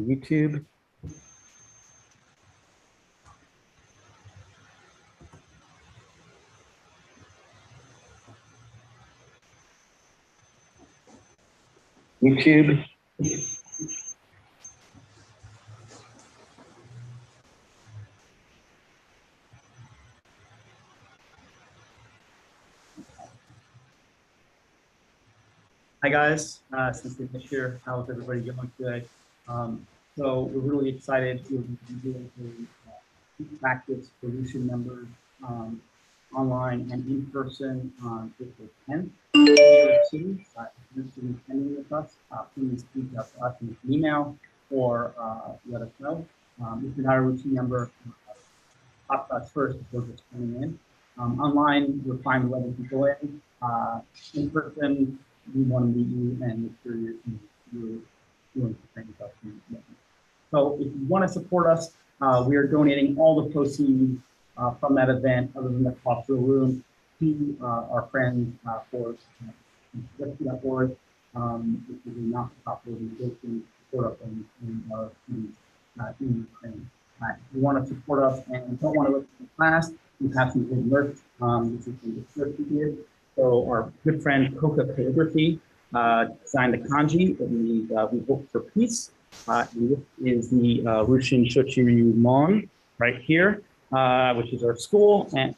YouTube. YouTube. Hi guys, since we're here, how's everybody doing today? So we're really excited to be doing a practice solution members online and in person on April 10th. If you're interested in attending with us, please reach out to us in an email or let us know. If you're not a routine member, talk to us first before just coming in. Online, we're fine with letting people in. In person, we want to meet you and make sure you're doing the things up. So if you want to support us, we are donating all the proceeds from that event, other than the cost of the room, to our friends for Rescue.org, which is a not-for-profit organization support up in our in Ukraine. If you want to support us and don't want to listen to the class, we have some good merch. This is the shirt we did. So our good friend Coca Calligraphy designed the kanji that we hope for peace. And this is the Rushin Shochiryu Mon right here, which is our school and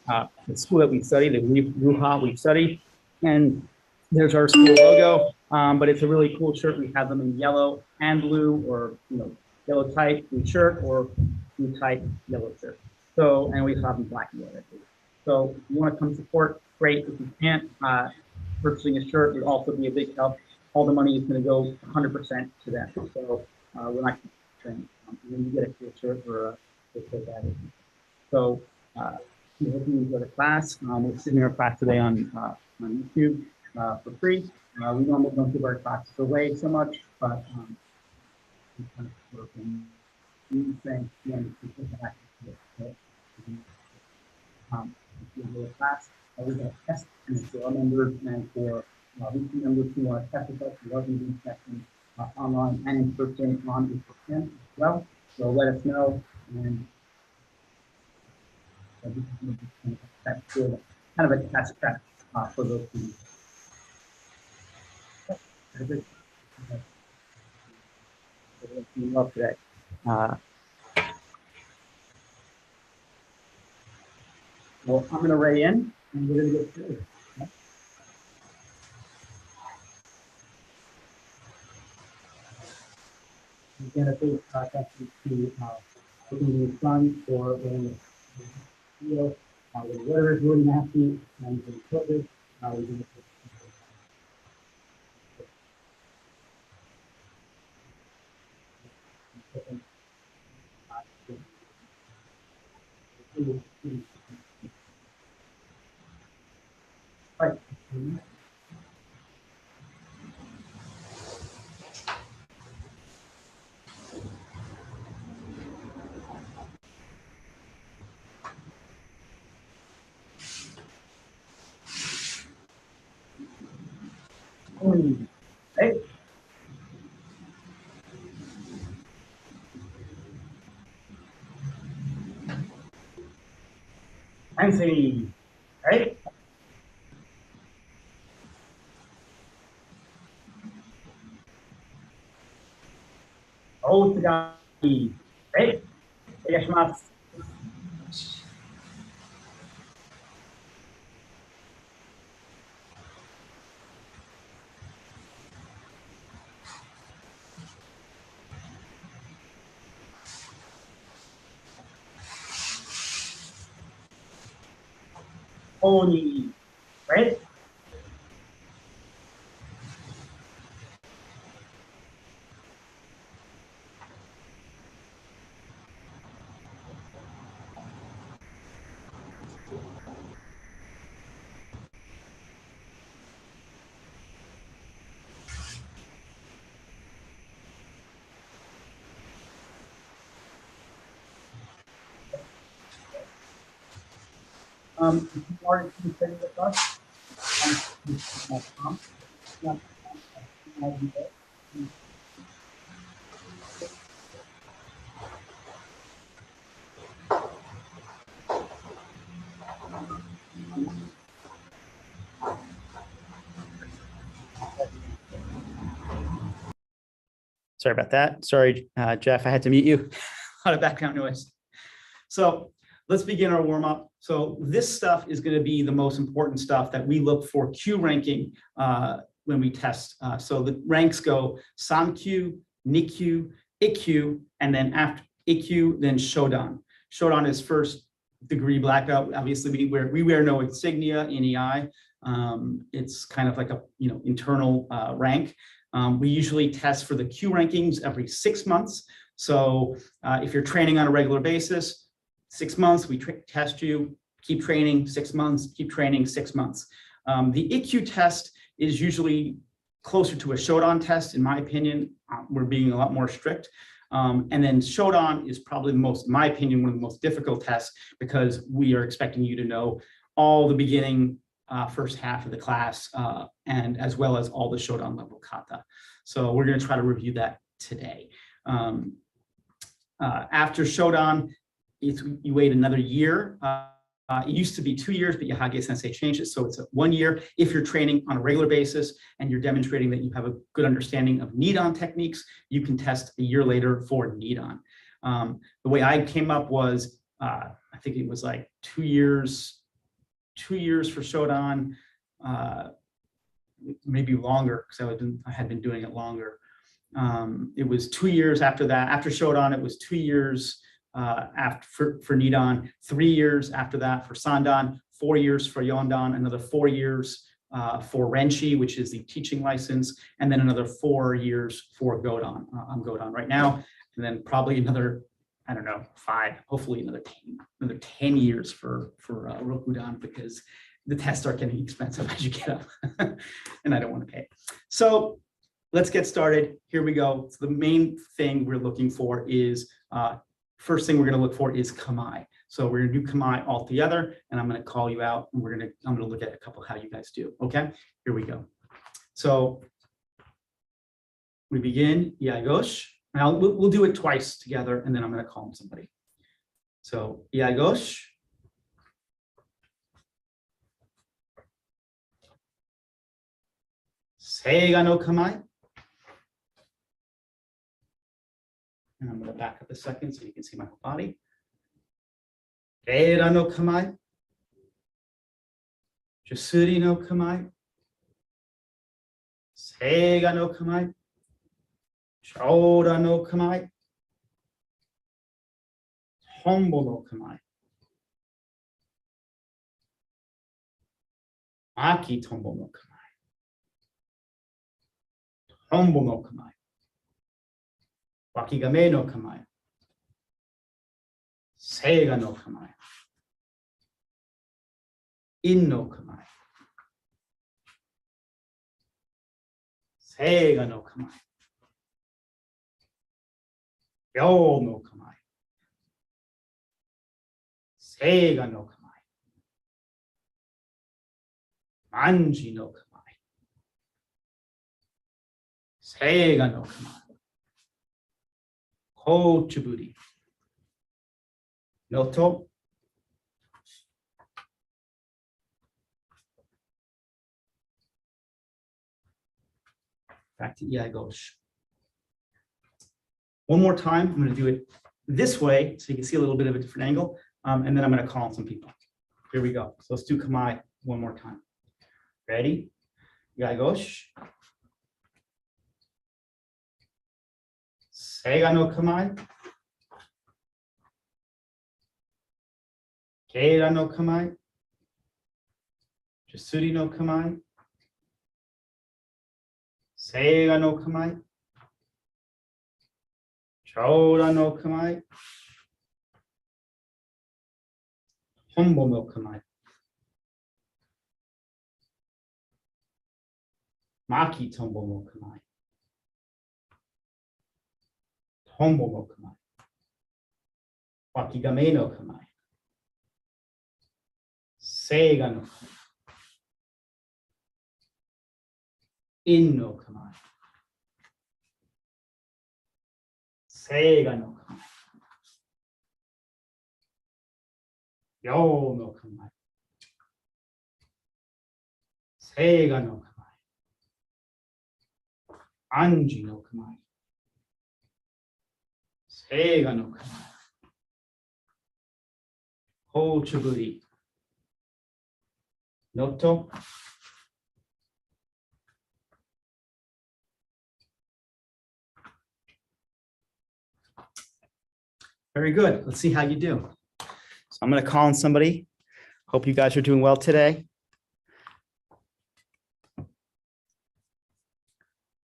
the school that we study, the Ruha we study. And there's our school logo, but it's a really cool shirt. We have them in yellow and blue, or yellow type blue shirt or blue type yellow shirt. So, and we have them black and white. So if you want to come support, great. If you can't, purchasing a shirt would also be a big help. All the money is going to go 100% to them. So we're not saying when you get a cool shirt or that. So we hope you enjoy the class. We're sitting in our class today on YouTube for free. We normally don't give our classes away so much, but we kind of work in saying class. We got a test for our members and for weekly members who want to test with us. We are going to be testing online and in person on April 10th as well. So let us know, and kind of a test track for those things. Love today. Well, I'm going to ray in, and we're going to get started. Again, a big thank you to Opening the Sun for letting us feel the weather is really nasty and the COVID. We're going to right. Hey. Fancy, right? Otsugai, right? Onegaishimasu. Oni, right? If you are studying with us, Sorry about that. Sorry, Jeff, I had to mute you. A lot of background noise. So let's begin our warm up. So this stuff is going to be the most important stuff that we look for Q ranking when we test. So the ranks go Sankyu, Nikyu, Ikkyu, and then after Ikkyu, then Shodan. Shodan is first degree black belt. Obviously, we wear no insignia in EI. It's kind of like a internal rank. We usually test for the Q rankings every 6 months. So if you're training on a regular basis, 6 months, we test you, keep training 6 months, keep training 6 months. The IQ test is usually closer to a Shodan test, in my opinion. We're being a lot more strict. And then Shodan is probably in my opinion, one of the most difficult tests because we are expecting you to know all the beginning first half of the class and as well as all the Shodan level kata. So we're going to try to review that today. After Shodan, you wait another year. It used to be 2 years, but Yahage Sensei changed it. So it's 1 year if you're training on a regular basis and you're demonstrating that you have a good understanding of Nidan techniques, you can test a year later for Nidan. The way I came up was, I think it was like 2 years for Shodan, maybe longer because I had been doing it longer. It was 2 years after that. After Shodan, it was 2 years for Nidan, 3 years after that for Sandan, 4 years for Yondan, another 4 years for Renshi, which is the teaching license, and then another 4 years for Godan. I'm Godan right now, and then probably another, I don't know, 5, hopefully another 10 years for Rokudan, because the tests are getting expensive as you get up, and I don't want to pay. So let's get started. Here we go. So the main thing we're looking for is first thing we're going to look for is Kamae. So we're going to do Kamae all together, and I'm going to call you out, and I'm going to look at a couple how you guys do. Okay, here we go. So we begin Iagosh. Now we'll do it twice together, and then I'm going to call on somebody. So Iagosh. Seiga no Kamae. And I'm going to back up a second so you can see my whole body. Reira no Kamae. Jusuri no Kamae. Seiga no Kamae. Shoda no Kamae. Tombo no Kamae. Maki Tombo no Kamae. Tombo no Kamae. Wakigame no Kamae. Seiga no Kamae. In no Kamae. Seiga no Kamae. Ryo no Kamae. Seiga no Kamae. Manji no Kamae. Seiga no Kamae. Ochiburi. Noto. Back to Iagosh. One more time, I'm going to do it this way so you can see a little bit of a different angle, and then I'm going to call on some people. Here we go. So let's do Kamae one more time. Ready? Iagosh. Seiga no Kamae. Keira no Kamae. Jusuri no Kamae. Seiga no Kamae. Shoda no Kamae. Tombo no Kamae. Maki Tombo no Kamae. Tombo no Kamae. Wakigame no Kamae. Seiga no Kamae. In no Kamae. Seiga no Kamae. Ryo no Kamae. Seiga no Kamae. Anji no Kamae. Seiga no Kamae. Ochiburi. Noto. Very good. Let's see how you do. So I'm going to call on somebody. Hope you guys are doing well today.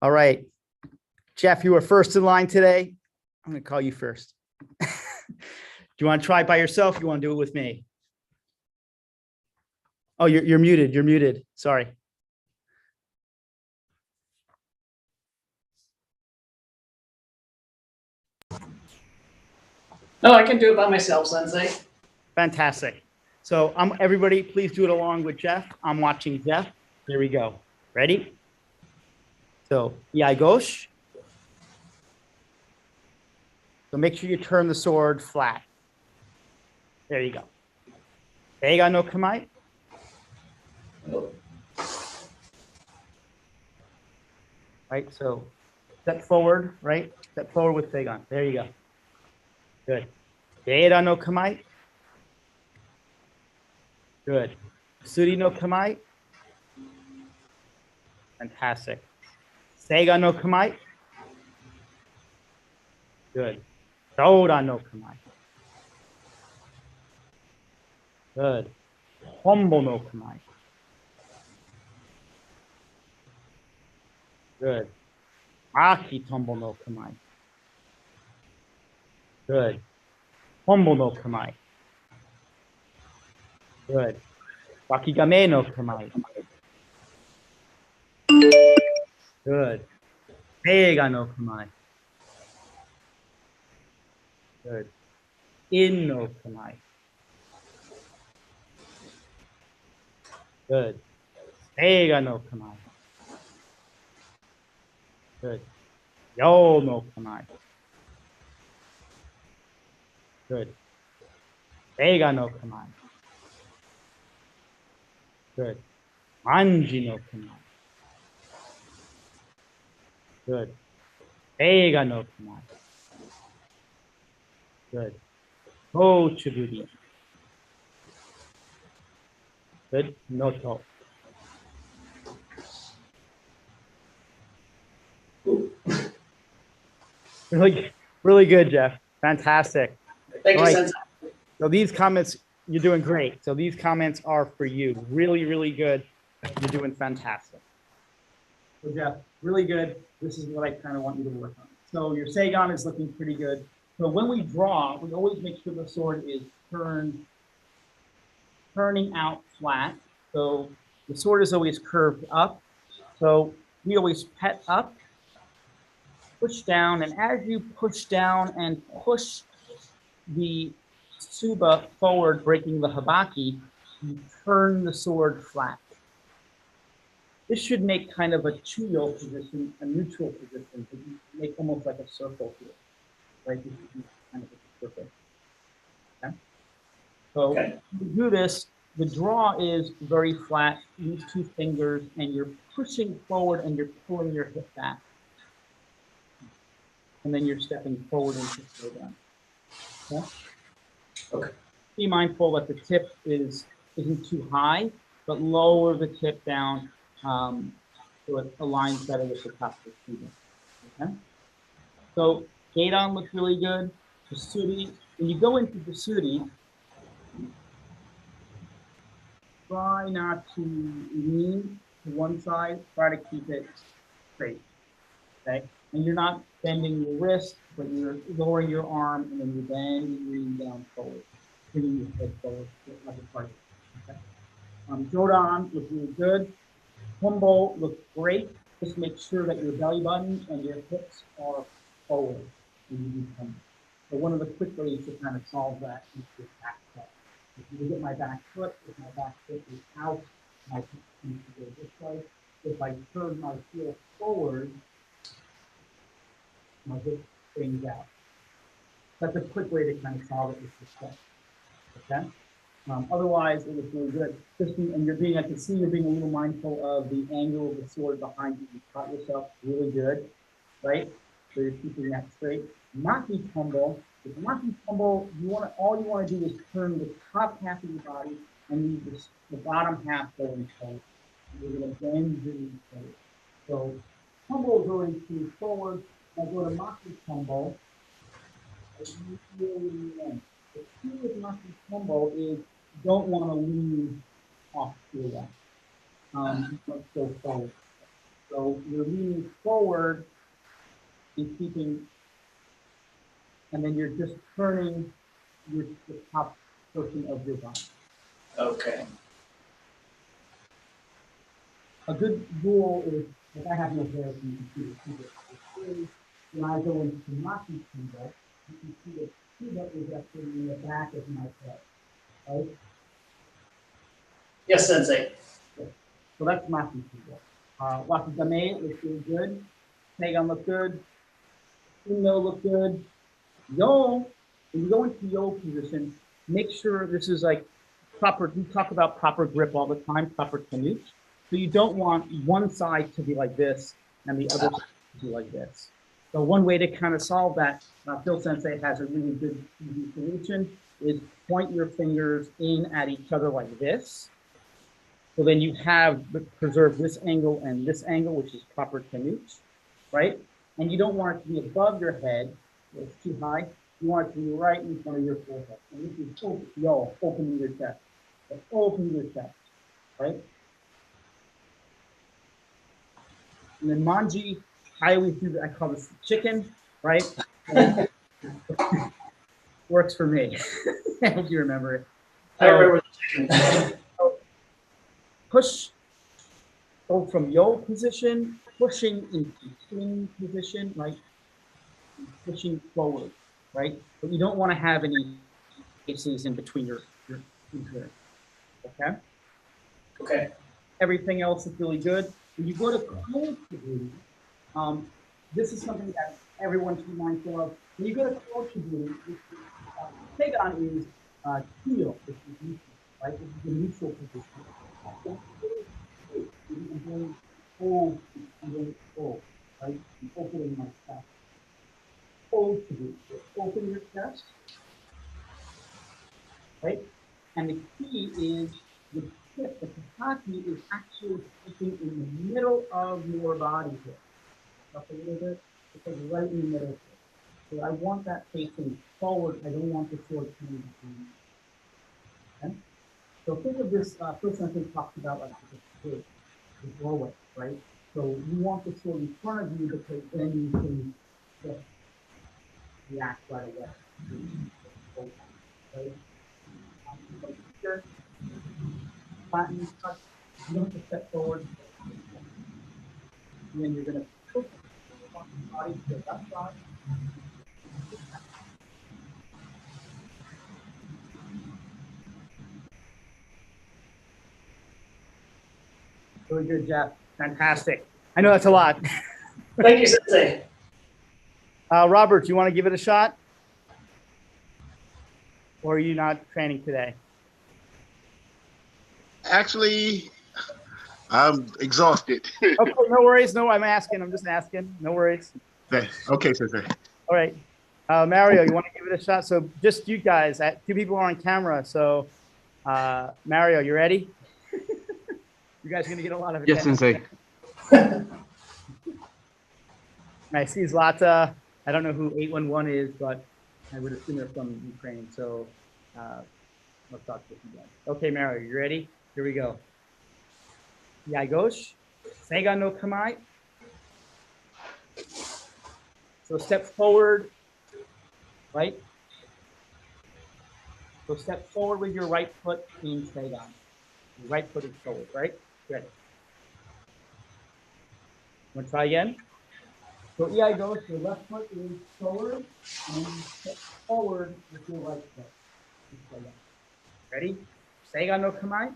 All right. Jeff, you were first in line today. I'm going to call you first. Do you want to try by yourself? You want to do it with me? Oh, you're muted. You're muted. Sorry. No, I can do it by myself, Sensei. Fantastic. So everybody, please do it along with Jeff. I'm watching Jeff. Here we go. Ready? So, Iaigosh. So make sure you turn the sword flat. There you go. Eiga no Kamae. Right, so step forward, right? Step forward with Seigan. There you go. Good. Eira no Kamae. Good. Suri no Kamae. Fantastic. Seiga no Kamae. Good. Dora no Kamae. Good. Hombo no Kamae. Good. Aki Tumble no Kamae. Good. Hombo no Kamae. Good. Wakigame no Kamae. Good. Eiga no Kamae. Good. In no Kamae. Good. Eiga no Kamae. Good. Yo no Kamae. Good. Eiga no Kamae. Good. Manji no Kamae. Good. Eiga no Kamae. Good. Ochiburi. Good. Noto. Really good, Jeff. Fantastic. Thank you, Sensei. So these comments, you're doing great. So these comments are for you. Really, really good. You're doing fantastic. So Jeff, really good. This is what I kind of want you to work on. So your Seigan is looking pretty good. So when we draw, we always make sure the sword is turning out flat. So the sword is always curved up. So we always pet up, push down, and as you push down and push the Tsuba forward, breaking the Habaki, you turn the sword flat. This should make kind of a Chuyo position, a neutral position, but you make almost like a circle here, right? This should be kind of a circle. Okay? So to do this, the draw is very flat, use two fingers, and you're pushing forward and you're pulling your hip back. And then you're stepping forward into slow down. Okay? Okay. Be mindful that the tip isn't too high, but lower the tip down so it aligns better with the top of the student. Okay? So Gaidon looks really good. Basuri, when you go into Basuri, try not to lean to one side, try to keep it straight. Okay? And you're not bending your wrist, but you're lowering your arm and then you're bending your knee down forward, bringing your head forward like a target. Okay? Jodan looks really good. Tumble looks great. Just make sure that your belly button and your hips are forward when you do tumble. So one of the quick ways to kind of solve that is your back foot. If you look at my back foot, if my back foot is out, my foot needs to go this way. If I turn my heel forward, my hip springs out. That's a quick way to kind of solve it with the step. Okay? Otherwise, it looks really good. And you're being, I can see you're being a little mindful of the angle of the sword behind you. You caught yourself really good, right? So you're keeping that straight. Maki tumble. With maki tumble, all you want to do is turn the top half of your body and leave the bottom half going forward. You're going to bend your knees forward. So tumble going to forward. I go to maki tumble. Really end. The key with maki tumble is you don't want to lean off to the left. Let's go forward. So you're leaning forward and keeping, and then you're just turning the top portion of your body. Okay. A good rule is, if I have no hair, so you can see this. When I go into maki tumble, you can see the tuba is actually in the back of my head, right? Yes, Sensei. So that's maki tumble. Wakugame looks really good. Seigan look good. Uno look good. Yo, when you go into yo position, make sure this is like proper. We talk about proper grip all the time, proper tenuch. So you don't want one side to be like this and the other side to be like this. So one way to kind of solve that, Phil Sensei has a really good easy solution, is point your fingers in at each other like this. So then you have preserve this angle and this angle, which is proper tenuch, right? And you don't want it to be above your head. It's too high. You want it to be right in front of your forehead. And this is opening your chest. So open your chest, right? And then manji, I always do that. I call this chicken, right? Works for me. I hope you remember it. I remember the chicken. Push, go from yo position, pushing into swing position, right? Pushing forward, right? But you don't want to have any spaces in between your okay? Okay. Everything else is really good. When you go to cold Ochiburi, this is something that everyone should be mindful of. When you go to cold Ochiburi, Seigan is heel, which is neutral, right? This is the neutral position. I'm going cold, right? I'm opening my chest. Cold Ochiburi, open your chest, right? And the key is the tip, the tataki is actually sitting in the middle of your body here. Up a little bit, it's like right in the middle here. So I want that facing forward. I don't want the sword coming between. Okay? So think of this, first I think talks about like the doorway, right? So you want the sword in front of you because then you can just react right away. Right? Here, flatten, touch. You don't have to step forward. And then you're going to push the body to the left side. Really good, Jeff. Fantastic. I know that's a lot. Thank you, Sensei. Robert, do you want to give it a shot? Or are you not training today? Actually, I'm exhausted. Okay, no worries. No, I'm asking. I'm just asking. No worries. Okay, Sensei. All right. Mario, you want to give it a shot? So just you guys, two people are on camera. So Mario, you ready? You guys are going to get a lot of attention. Yes, Sensei. I see Zlata. I don't know who 811 is, but I would assume they're from Ukraine. So let's talk to you guys. Okay, Mario, you ready? Here we go. Yagosh, Seigan no Kamae. So step forward, right? So step forward with your right foot in Seigan. Your right foot is forward, right? Ready. Want to try again? So Iagosh, your left foot is forward, and you step forward with your right foot. Ready? Seigan no Kamae.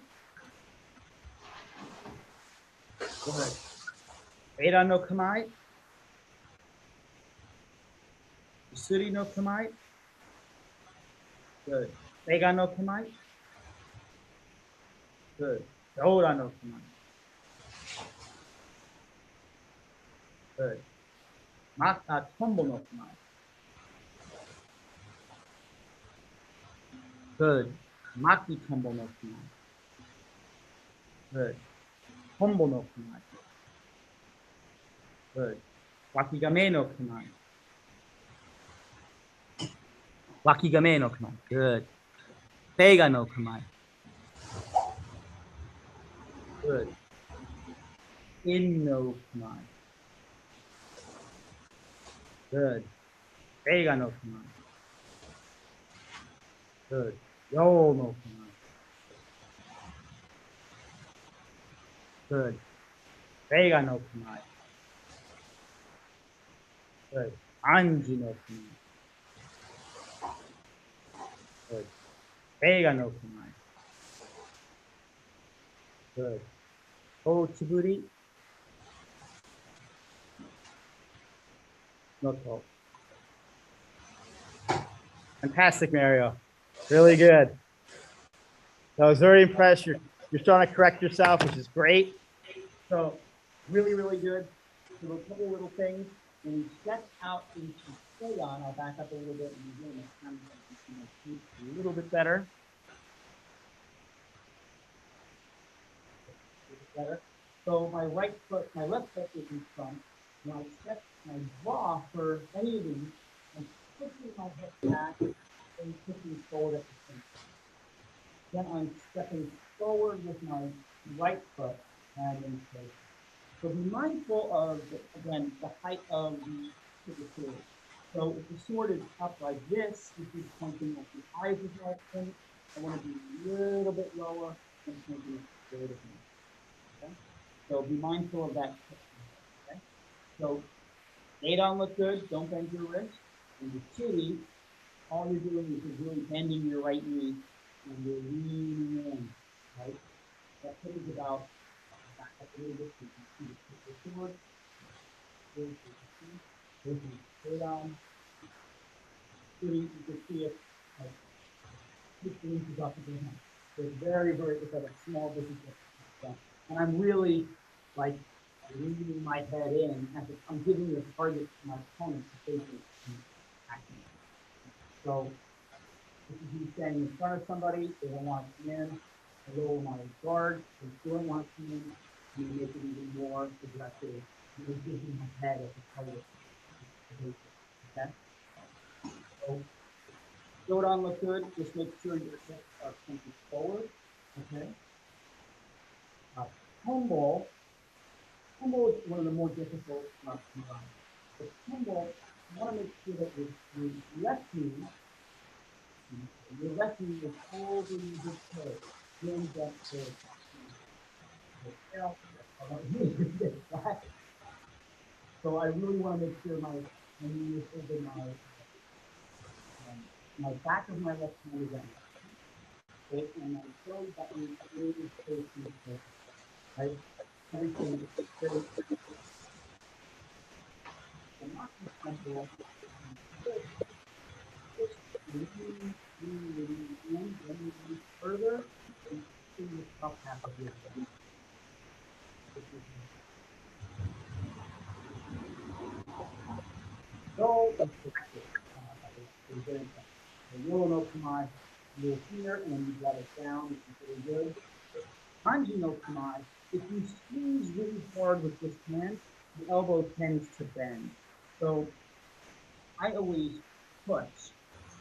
Good. Seigan no Kamae. Usuri no Kamae. Good. Seigan no Kamae. Good. Dora no Kamae. Good. Tumble no Kamae. Good. Maki Tumble no Kamae. Good. Tumble no Kamae. Good. Wakigame no Kamae. Wakigame no Kamae. Good. Beiga no Kamae. Good. In no Kamae. Good. Beiga no Kamae. Good. Yo no Kamae. Good. Beiga no Kamae. Good. Anji no Kamae. Good. Beiga no Kamae. Good. Ochiburi no to. Fantastic, Mario. Really good. I was very impressed. You're starting to correct yourself, which is great. So really, really good. So a couple little things. When we step out into Seigan, I'll back up a little bit and again, it's kind of a little bit better. So my right foot, my left foot is in front. When I step, I draw for any of these, I'm pushing my head back and pushing forward at the same time. Then I'm stepping forward with my right foot and then straight. So be mindful of, again, the height of the sword. So if the sword is up like this is pointing at the eyes of my point. I want to be a little bit lower and pointing straight at me. Okay? So be mindful of that. Okay? So lay down, look good. Don't bend your wrist. And the chili, all you're doing is you're really bending your right knee and you're leaning in, right? That is about back up a little bit so you can see the sword. Straight on. You can see it like 15 inches off of your hand. So it's very, very, it's like a small distance. And I'm really like leaning my head in as I'm giving the target to my opponent to face it and attack me. So this is me standing in front of somebody, they don't want to come in, I lower my guard, they still don't want to come in, and you make it even more aggressive. You're giving my head as a target to face it. Okay? So go down, look good, just make sure your hips are pointed forward. Okay? Tumble is one of the more difficult to run. But tumble, you want to make sure that your left knee is over your toe. Then that so I really want to make sure my knee is over my back of my left hand is on. Okay, and my toe button is facing the toe. Right? Everything is straight. And not just tumble. Further and see the top half of your head. So it's corrected. The yellow no Kamae, you're here and you got it down, it's really good. Kanji no Kamae, if you squeeze really hard with this hand, the elbow tends to bend. So I always push.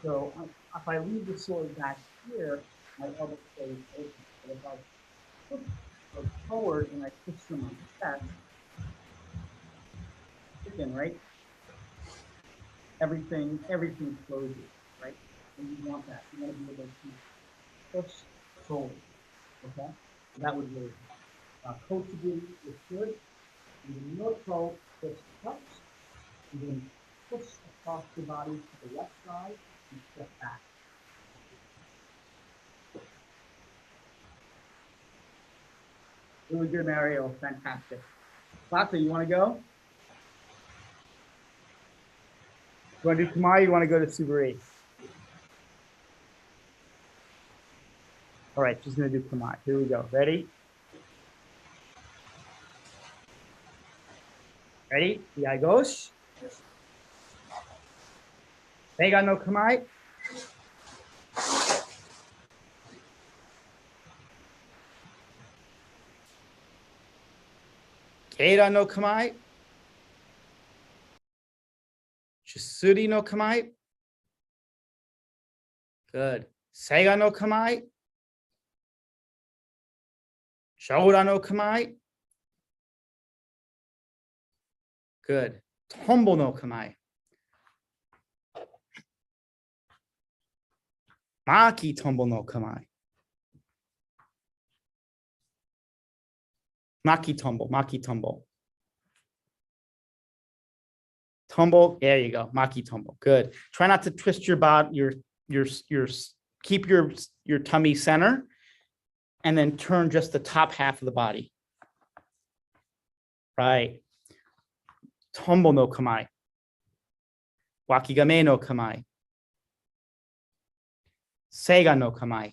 So if I leave the sword back here, my elbow stays open. But if I push forward and I push from my chest, again, right? Everything closes, right? And you want that. You want to be able to push forward. Okay? So that would really Ochiburi is good. And the no just touch, and then push across the body to the left side and step back. Really good, Mario. Fantastic. Lata, you want to go? You want to do Kamae? You want to go to Suburi? All right, she's going to do Kamae. Here we go. Ready? Ready? Yeah, goes. Beiga no Kamae. Keira no Kamae. Chisuri no Kamae. Good. Seiga no Kamae. Shoura no Kamae. Good. Tumble no Kamae. Maki tumble no Kamae. Maki tumble, maki tumble. Tumble, there you go, maki tumble, good. Try not to twist your body, keep your tummy center, and then turn just the top half of the body. Right. Tumble no Kamae. Wakigame no Kamae. Seiga no Kamae.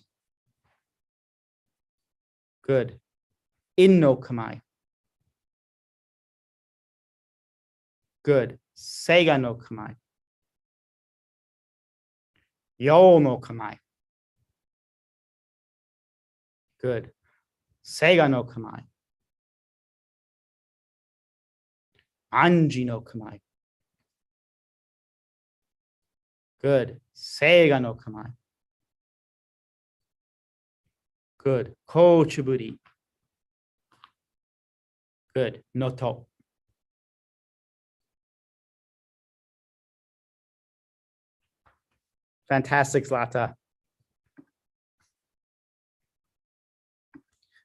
Good. In no Kamae. Good. Seiga no Kamae. Yo no Kamae. Good. Seiga no Kamae. Anji no Kamae. Good. Seiga no Kamae. Good. Ochiburi. Good. Noto. Fantastic, Zlata.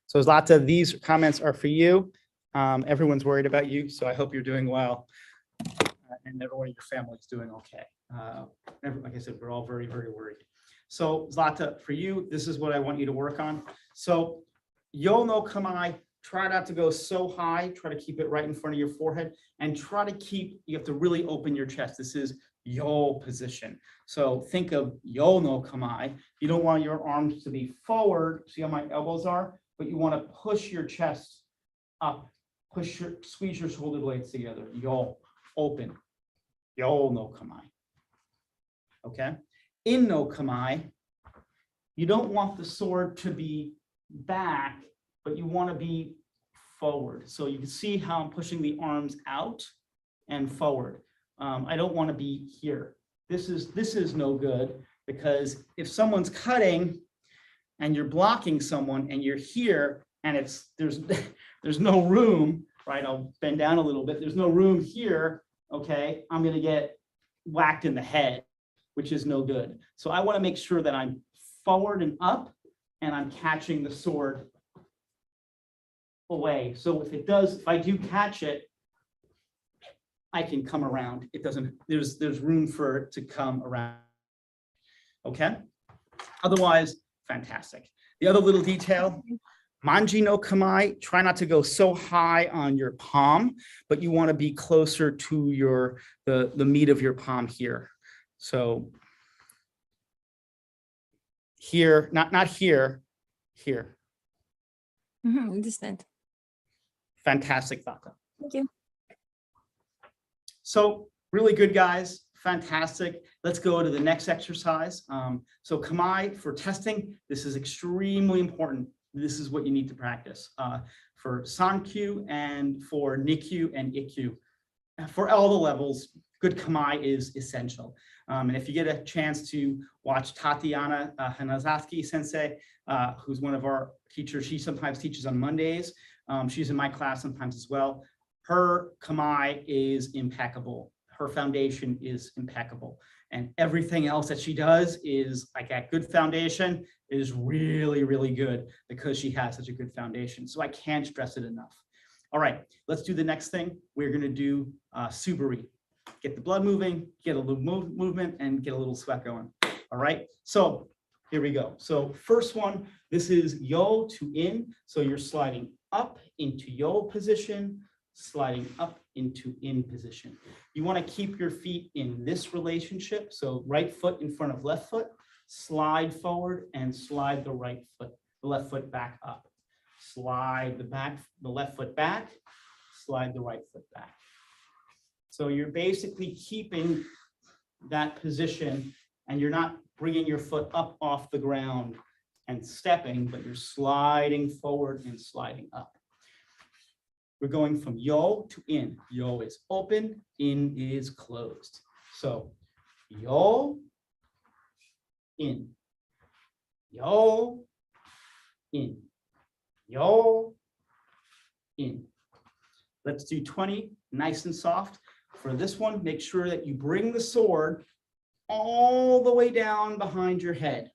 So Zlata, these comments are for you. Everyone's worried about you, so I hope you're doing well. And everyone in your family is doing okay. Like I said, we're all very, very worried. So Zlata, for you, this is what I want you to work on. So Yo no Kamae, try not to go so high, try to keep it right in front of your forehead, and try to keep, you have to really open your chest. This is Yo position. So think of Yo no Kamae. You don't want your arms to be forward, see how my elbows are, but you want to push your chest up, squeeze your shoulder blades together. Yo, open. Yo no Kamae. Okay? In no Kamae, you don't want the sword to be back, but you want to be forward. So you can see how I'm pushing the arms out and forward. I don't want to be here. This is no good, because if someone's cutting and you're blocking someone and you're here and there's no room, right? I'll bend down a little bit. There's no room here. Okay, I'm going to get whacked in the head, which is no good. So I want to make sure that I'm forward and up and I'm catching the sword away. So if I do catch it, I can come around. It doesn't, there's room for it to come around. Okay. Otherwise, fantastic. The other little detail, Manji no Kamae, try not to go so high on your palm, but you want to be closer to the meat of your palm here. So here, not here, here. Understand. Fantastic, Thaka. Thank you. So really good, guys. Fantastic. Let's go to the next exercise. So Kamae, for testing, this is extremely important. This is what you need to practice for Sankyu and for Nikyu and Ikkyu. For all the levels, good Kamae is essential. And if you get a chance to watch Tatiana Hanazaki Sensei, who's one of our teachers, she sometimes teaches on Mondays. She's in my class sometimes as well. Her Kamae is impeccable. Her foundation is impeccable. And everything else that she does is like that good foundation is really, really good because she has such a good foundation. So I can't stress it enough. All right, let's do the next thing. We're going to do Suburi. Get the blood moving, get a little movement, and get a little sweat going. All right, so here we go. So first one, this is Yo to in. So you're sliding up into Yo position, sliding up into in position. You want to keep your feet in this relationship. So right foot in front of left foot, slide forward and slide the left foot back up. Slide the left foot back, slide the right foot back. So you're basically keeping that position and you're not bringing your foot up off the ground and stepping, but you're sliding forward and sliding up. we're going from yo to in. Yo is open, in is closed. So yo, in, yo, in, yo, in. Let's do 20, nice and soft. For this one, make sure that you bring the sword all the way down behind your head,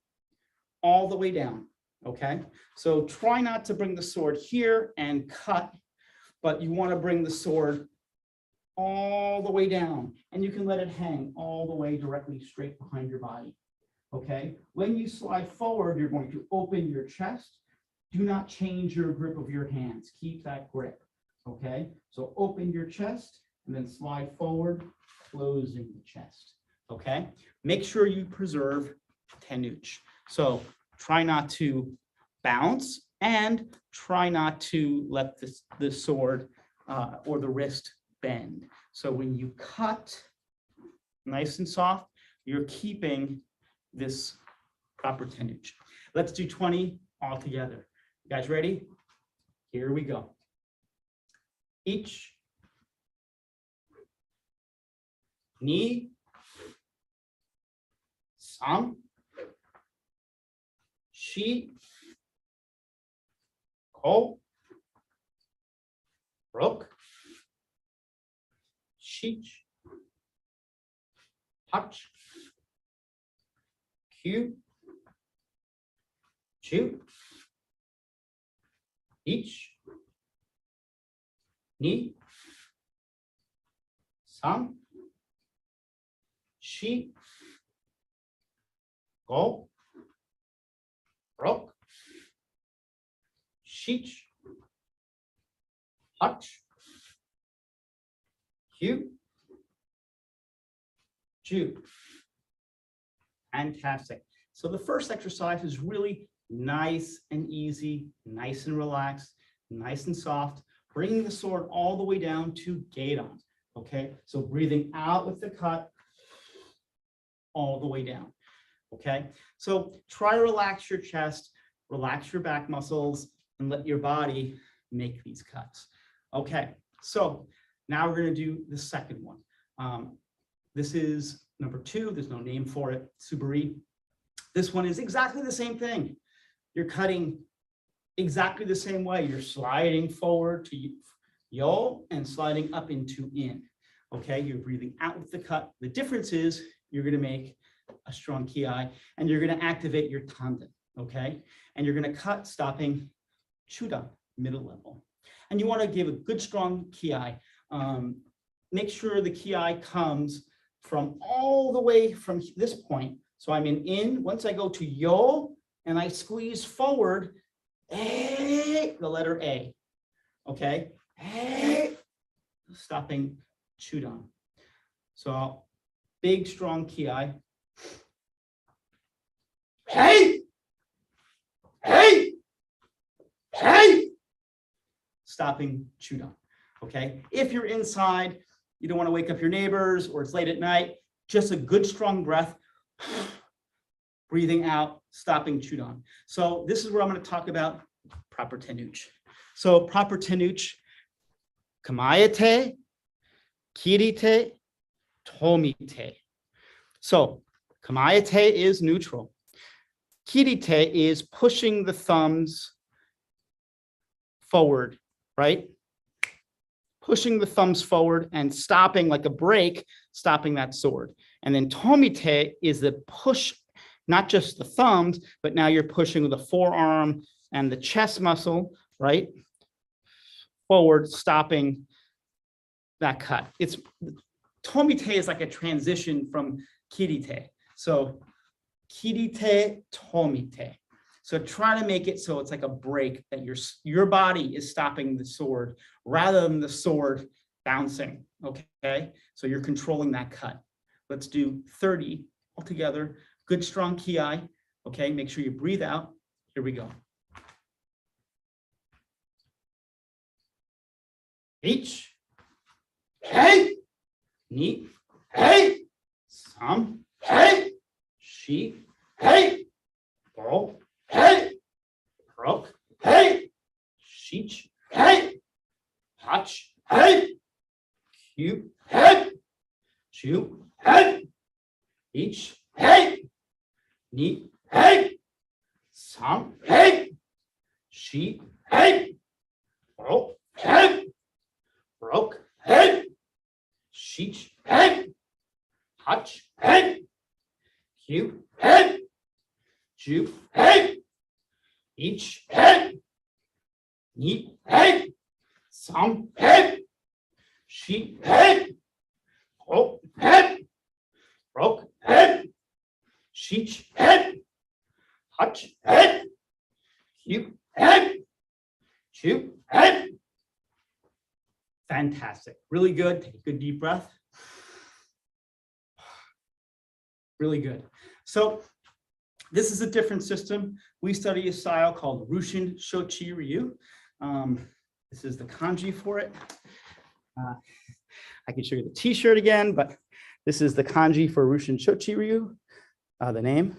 all the way down, okay? So try not to bring the sword here and cut, but you want to bring the sword all the way down, and you can let it hang all the way directly straight behind your body, okay? When you slide forward, you're going to open your chest. Do not change your grip of your hands. Keep that grip, okay? So open your chest and then slide forward, closing the chest, okay? Make sure you preserve Tenuch. So try not to bounce and try not to let the sword or the wrist bend. So when you cut nice and soft, you're keeping this proper Tenuch. Let's do 20 all together. You guys ready? Here we go. Each, ni, san, shi, ko, rok, shich, hach, kyu, chu, each, ni, san, shi, go, rok, shich, hach, kyu, chu. Fantastic. So the first exercise is really nice and easy, nice and relaxed, nice and soft, bringing the sword all the way down to Gedan. Okay, so breathing out with the cut all the way down. Okay, so try to relax your chest, relax your back muscles, and let your body make these cuts. Okay, so now we're going to do the second one. This is number 2. There's no name for it. Suburi. This one is exactly the same thing. You're cutting exactly the same way. You're sliding forward to yo and sliding up into in. Okay, you're breathing out with the cut. The difference is you're going to make a strong ki and you're going to activate your tanden. Okay, and you're going to cut stopping chudan, middle level. And you want to give a good strong ki. Make sure the ki comes from all the way from this point. So I'm in. Once I go to yo and I squeeze forward, the letter A. Okay, stopping chudan. So big strong ki. Hey, hey, hey. Stopping chudan. Okay, if you're inside, you don't want to wake up your neighbors or it's late at night, just a good strong breath, breathing out, stopping chudan. So this is where I'm going to talk about proper Tenuch. So proper Tenuch, Kamae te, kirite, tomite. So Kamae te is neutral. Kirite is pushing the thumbs forward, right? Pushing the thumbs forward and stopping like a break, stopping that sword. And then tomite is the push, not just the thumbs, but now you're pushing with the forearm and the chest muscle, right? Forward, stopping that cut. It's tomite is like a transition from kirite. So kirite, tomite. So try to make it so it's like a break that your body is stopping the sword rather than the sword bouncing, okay? So you're controlling that cut. Let's do 30 altogether. Good strong ki, okay? Make sure you breathe out. Here we go. Each, hey, ni, hey, sam, hey, shi, hey, go, hey, rok, hey, shich, hey, hach, Ju, Hey, Ich, Hey, Ni, Hey, Sam, Hey, She, Hey, Ro, Hey, Brok, Hey, Sheech, Hey, Hutch, Hey, Q, Hey, Ju, Hey, Ich, Hey, Ni, Hey, Sam, Hey, She, Hey, Ro, Hey, Brok, Hey, Sheech, Hey, Hutch, Hey, Q, Hey, Ju, Hey. Fantastic. Really good. Take a good deep breath. Really good. So this is a different system. We study a style called Rushin Shochi Ryu. This is the kanji for it. I can show you the t-shirt again, but this is the kanji for Rushin Shochi Ryu, the name.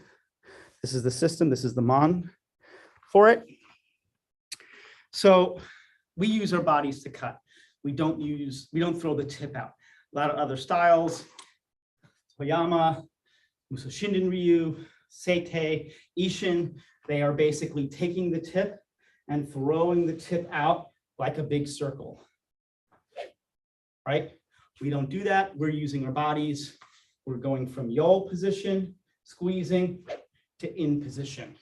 This is the system. This is the mon for it. So we use our bodies to cut. We don't throw the tip out. A lot of other styles, Toyama, Musoshinden Ryu, Seitei, Ishin, they are basically taking the tip and throwing the tip out like a big circle, right? We don't do that. We're using our bodies. We're going from yo position, squeezing, to in position.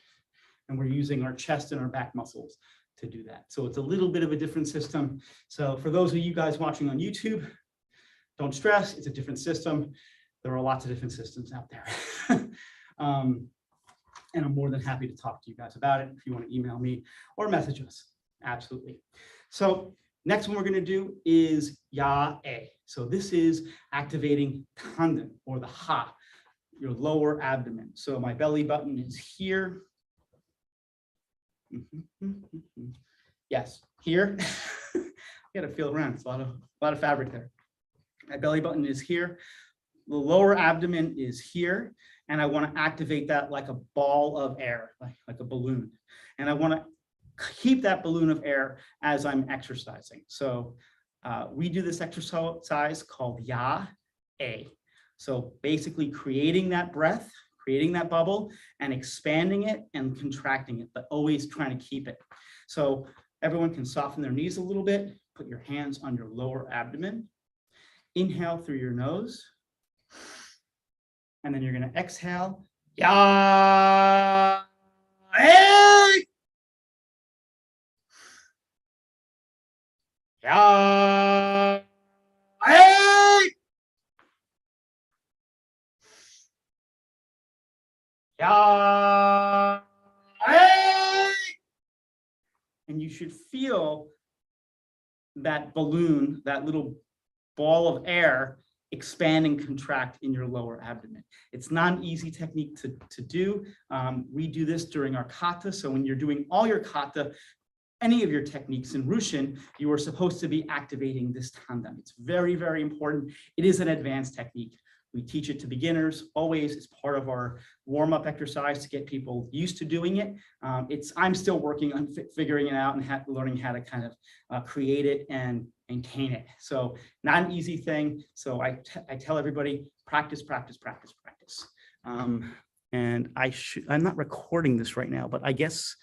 And we're using our chest and our back muscles to do that. So it's a little bit of a different system. So for those of you guys watching on YouTube, don't stress, it's a different system. There are lots of different systems out there. And I'm more than happy to talk to you guys about it if you want to email me or message us. Absolutely. So next one we're going to do is ya-e. So this is activating tanden, or the ha, your lower abdomen. So my belly button is here. Yes, here. You gotta feel around. It's a lot of fabric there. My belly button is here. The lower abdomen is here, and I want to activate that like a ball of air, like a balloon. And I want to keep that balloon of air as I'm exercising. So we do this exercise called ya-e. So basically creating that breath, creating that bubble and expanding it and contracting it, but always trying to keep it. So everyone can soften their knees a little bit, put your hands on your lower abdomen, inhale through your nose, and then you're going to exhale. Ya, hey, ya, hey, ya, hey. And you should feel that balloon, that little ball of air, expand and contract in your lower abdomen. It's not an easy technique to do. We do this during our kata. So when you're doing all your kata, any of your techniques in Rushin, you are supposed to be activating this tanden. It's very, very important. It is an advanced technique. We teach it to beginners always. It's part of our warm-up exercise to get people used to doing it. I'm still working on figuring it out and learning how to kind of create it and maintain it. So not an easy thing. So I tell everybody, practice, practice, practice, practice. And I'm not recording this right now, but I guess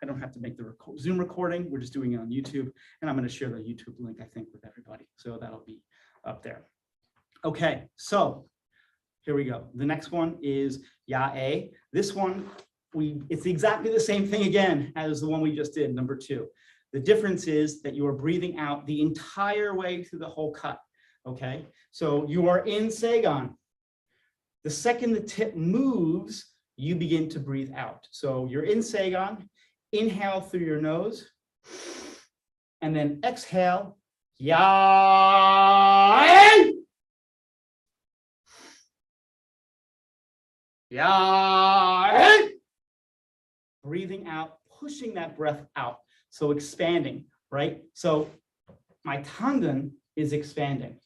I don't have to make the Zoom recording. We're just doing it on YouTube. And I'm going to share the YouTube link, I think, with everybody. So that'll be up there. Okay, so here we go. The next one is ya-e. This one, it's exactly the same thing again as the one we just did, number 2. The difference is that you are breathing out the entire way through the whole cut, okay? So you are in Seigan. The second the tip moves, you begin to breathe out. So you're in Seigan, inhale through your nose, and then exhale, ya-e. Ya, breathing out, pushing that breath out. So expanding, right? So my tanden is expanding.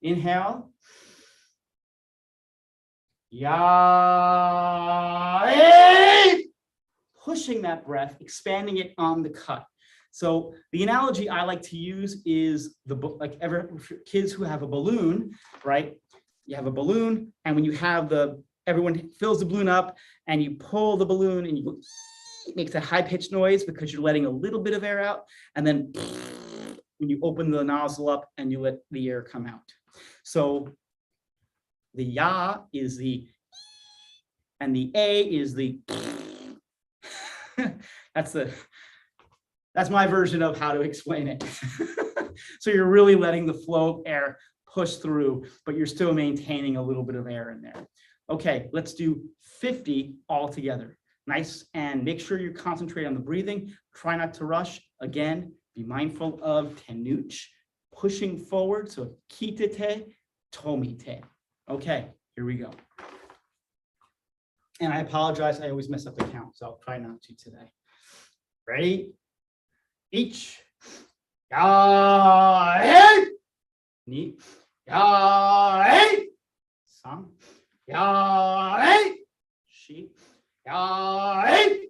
Inhale. Ya, pushing that breath, expanding it on the cut. So the analogy I like to use is kids who have a balloon, right? You have a balloon, and when you have everyone fills the balloon up, and you pull the balloon, and it makes a high-pitched noise because you're letting a little bit of air out, and then when you open the nozzle up and you let the air come out. So the ya is the, and the a is the. That's my version of how to explain it. So you're really letting the flow of air push through, but you're still maintaining a little bit of air in there. Okay, let's do 50 all together. Nice, and make sure you concentrate on the breathing. Try not to rush. Again, be mindful of Tenuch, pushing forward. So kitete, tomite. Okay, here we go. And I apologize, I always mess up the count, so I'll try not to today. Ready? Each. Ya, hey. Ni. Ya, hey. Sam. Ya, hey. Shi. Ya, hey.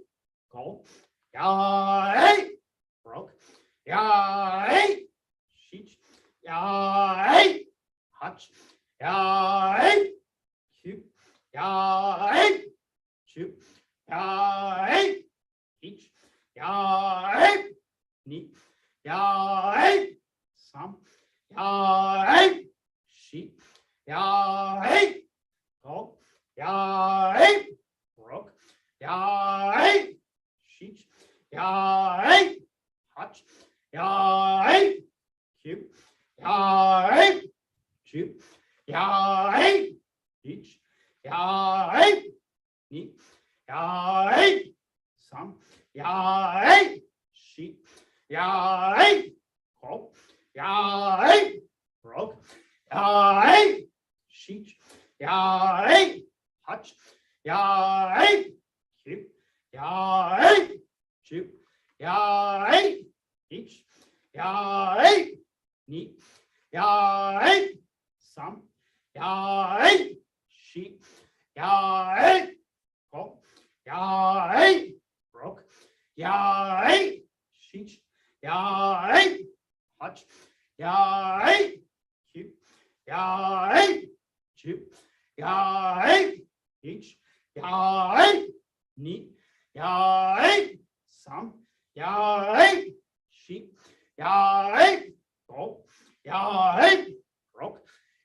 Go. Ya, hey. Broke. Ya, hey. Sheech. Ya, hey. Hutch. Ya, hey. Cute. Ya, hey. Shoot. Ya, hey. Each. Ya, hey. Neat. Ya, hey. Some. Ya, hey. Sheep. Ya, hey. Go. Ya, hey. Broke. Ya, hey. Sheech. Ya, hey. Hutch. Ya, hey. Cute. Ya, hey. Shoot. Ya, hey. Each. Ya, hey. Neat. Ya, hey. Some. Ya, hey. Sheep. Ya, hey. Go. Ya, hey. Broke. Ya, hey. Sheech. Ya, hey. Hutch. Ya, hey. Cute. Ya, hey. Shoot. Ya, hey. Each. Ya, hey. Neat. Ya, hey. Some. Ya, hey. Sheep. Ya, hey. Go. Ya, hey. Broke. Ya, hey. Sheech. Ya, hey. Hutch. Ya, hey. Cute. Ya, hey. Shoot. Ya, hey. Each. Ya, hey. Neat. Ya, hey. Some. Ya, hey. Sheep. Ya, hey. Go. Ya, hey. Broke.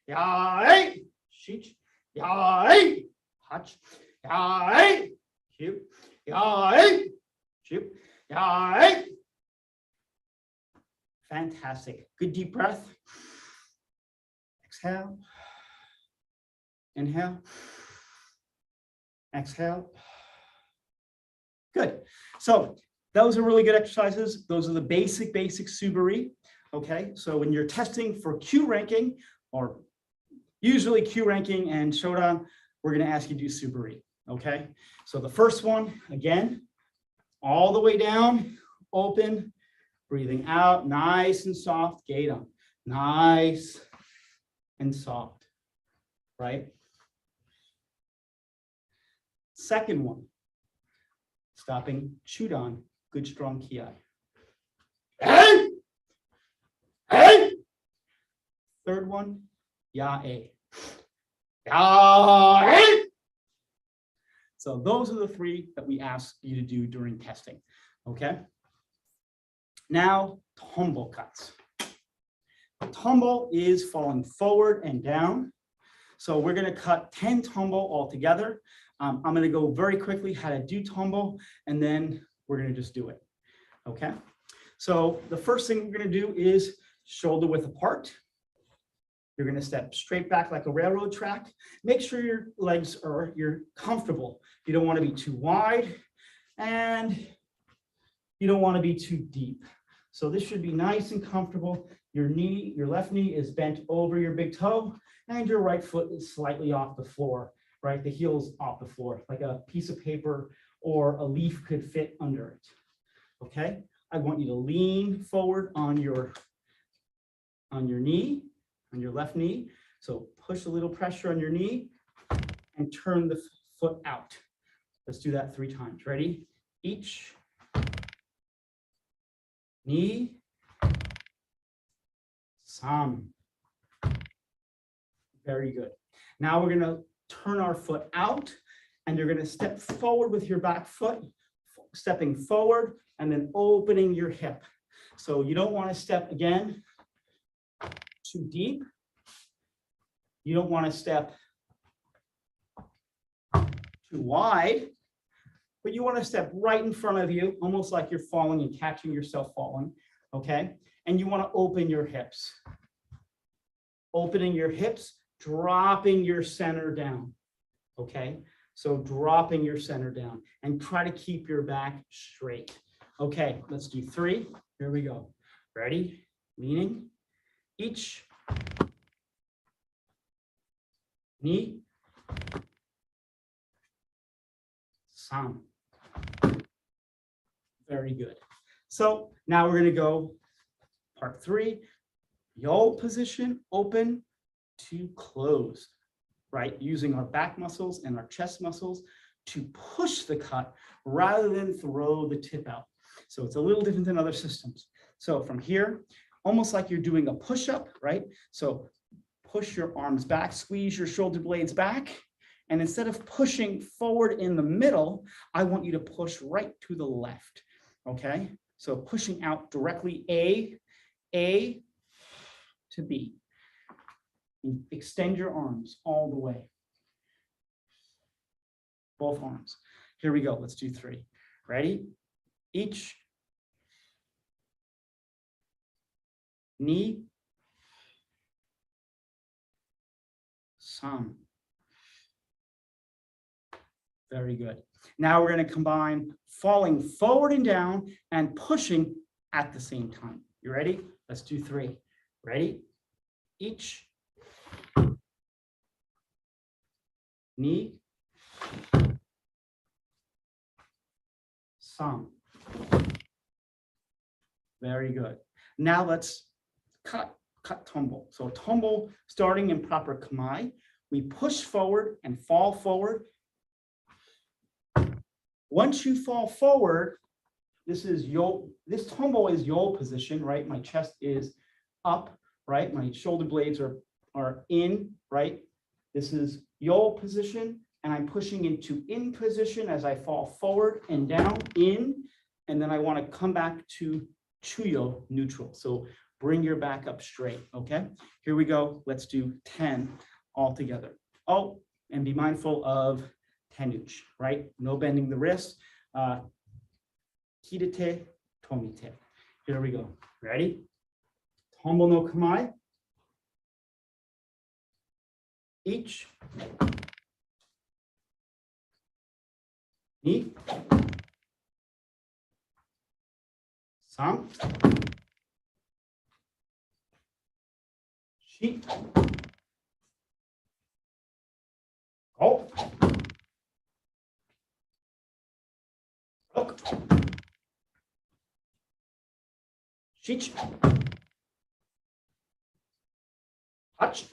Ya, hey. Sheech. Ya, hey. Hutch. Ya, hey. Cute. Ya, hey. Shoot. Ya, hey. Fantastic. Good deep breath. Exhale. Inhale. Exhale. Good. So those are really good exercises. Those are the basic Suburi. Okay. So when you're testing for Q ranking, or usually Q ranking and Shodan, we're going to ask you to do Suburi. Okay. So the first one, again, all the way down, open, breathing out, nice and soft, gate on, nice and soft, right? Second one, stopping, Chudan, good strong ki. Hey! Hey! Third one, ya-e. Ya-e! So those are the three that we ask you to do during testing, okay? Now, tumble cuts. Tumble is falling forward and down. So we're gonna cut 10 tumble all together. I'm gonna go very quickly how to do tumble, and then we're gonna just do it, okay? So the first thing we're gonna do is shoulder width apart. You're gonna step straight back like a railroad track. Make sure your legs you're comfortable. You don't wanna be too wide, and you don't wanna be too deep. So this should be nice and comfortable. Your knee, your left knee is bent over your big toe, and your right foot is slightly off the floor, right? The heel's off the floor, like a piece of paper or a leaf could fit under it, okay? I want you to lean forward on your knee, on your left knee. So push a little pressure on your knee and turn the foot out. Let's do that 3 times. Ready? Each. Ni, Sam. Very good. Now we're going to turn our foot out and you're going to step forward with your back foot, stepping forward and then opening your hip. So you don't want to step again too deep. You don't want to step too wide, but you want to step right in front of you, almost like you're falling and catching yourself falling, okay? And you want to open your hips. Opening your hips, dropping your center down, okay? So dropping your center down and try to keep your back straight. Okay, let's do 3. Here we go. Ready? Leaning. Each. Ni. Sam. Very good. So now we're going to go part 3. Yo position, open to close, right? Using our back muscles and our chest muscles to push the cut rather than throw the tip out. So it's a little different than other systems. So from here, almost like you're doing a push-up, right? So push your arms back, squeeze your shoulder blades back. And instead of pushing forward in the middle, I want you to push right to the left, okay? So pushing out directly A to B. And extend your arms all the way. Both arms. Here we go. Let's do 3. Ready? Each. Ni. Sam. Very good. Now we're going to combine falling forward and down and pushing at the same time. You ready? Let's do 3. Ready? Each. Ni. Sam. Very good. Now let's cut tumble. So tumble, starting in proper Kamae, we push forward and fall forward. Once you fall forward, this tumble is yo position, right? My chest is up, right? My shoulder blades are in, right? This is yo position, and I'm pushing into in position as I fall forward and down, in, and then I want to come back to chuyo, neutral. So bring your back up straight, okay? Here we go. Let's do 10 all together. Oh, and be mindful of Tenuch, right? No bending the wrist. Kirite, tomite. Here we go. Ready? Tumble no Kamae. Each. Ni. Sam. Shi. Go. Look. Shich. Touch.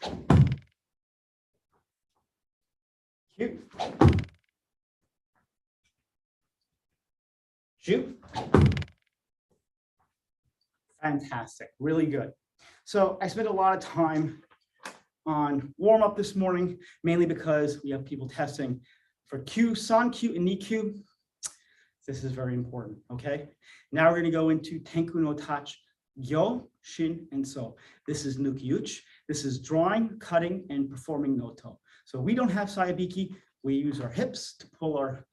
Cute. Shoot. Fantastic, really good. So I spent a lot of time on warm up this morning, mainly because we have people testing for Q, San Q, and Niku. This is very important, okay? Now we're gonna go into Tenku no Tachi, Gyo, Shin, and So. This is Nukiuchi. This is drawing, cutting, and performing Noto. So we don't have Sayabiki. We use our hips to pull our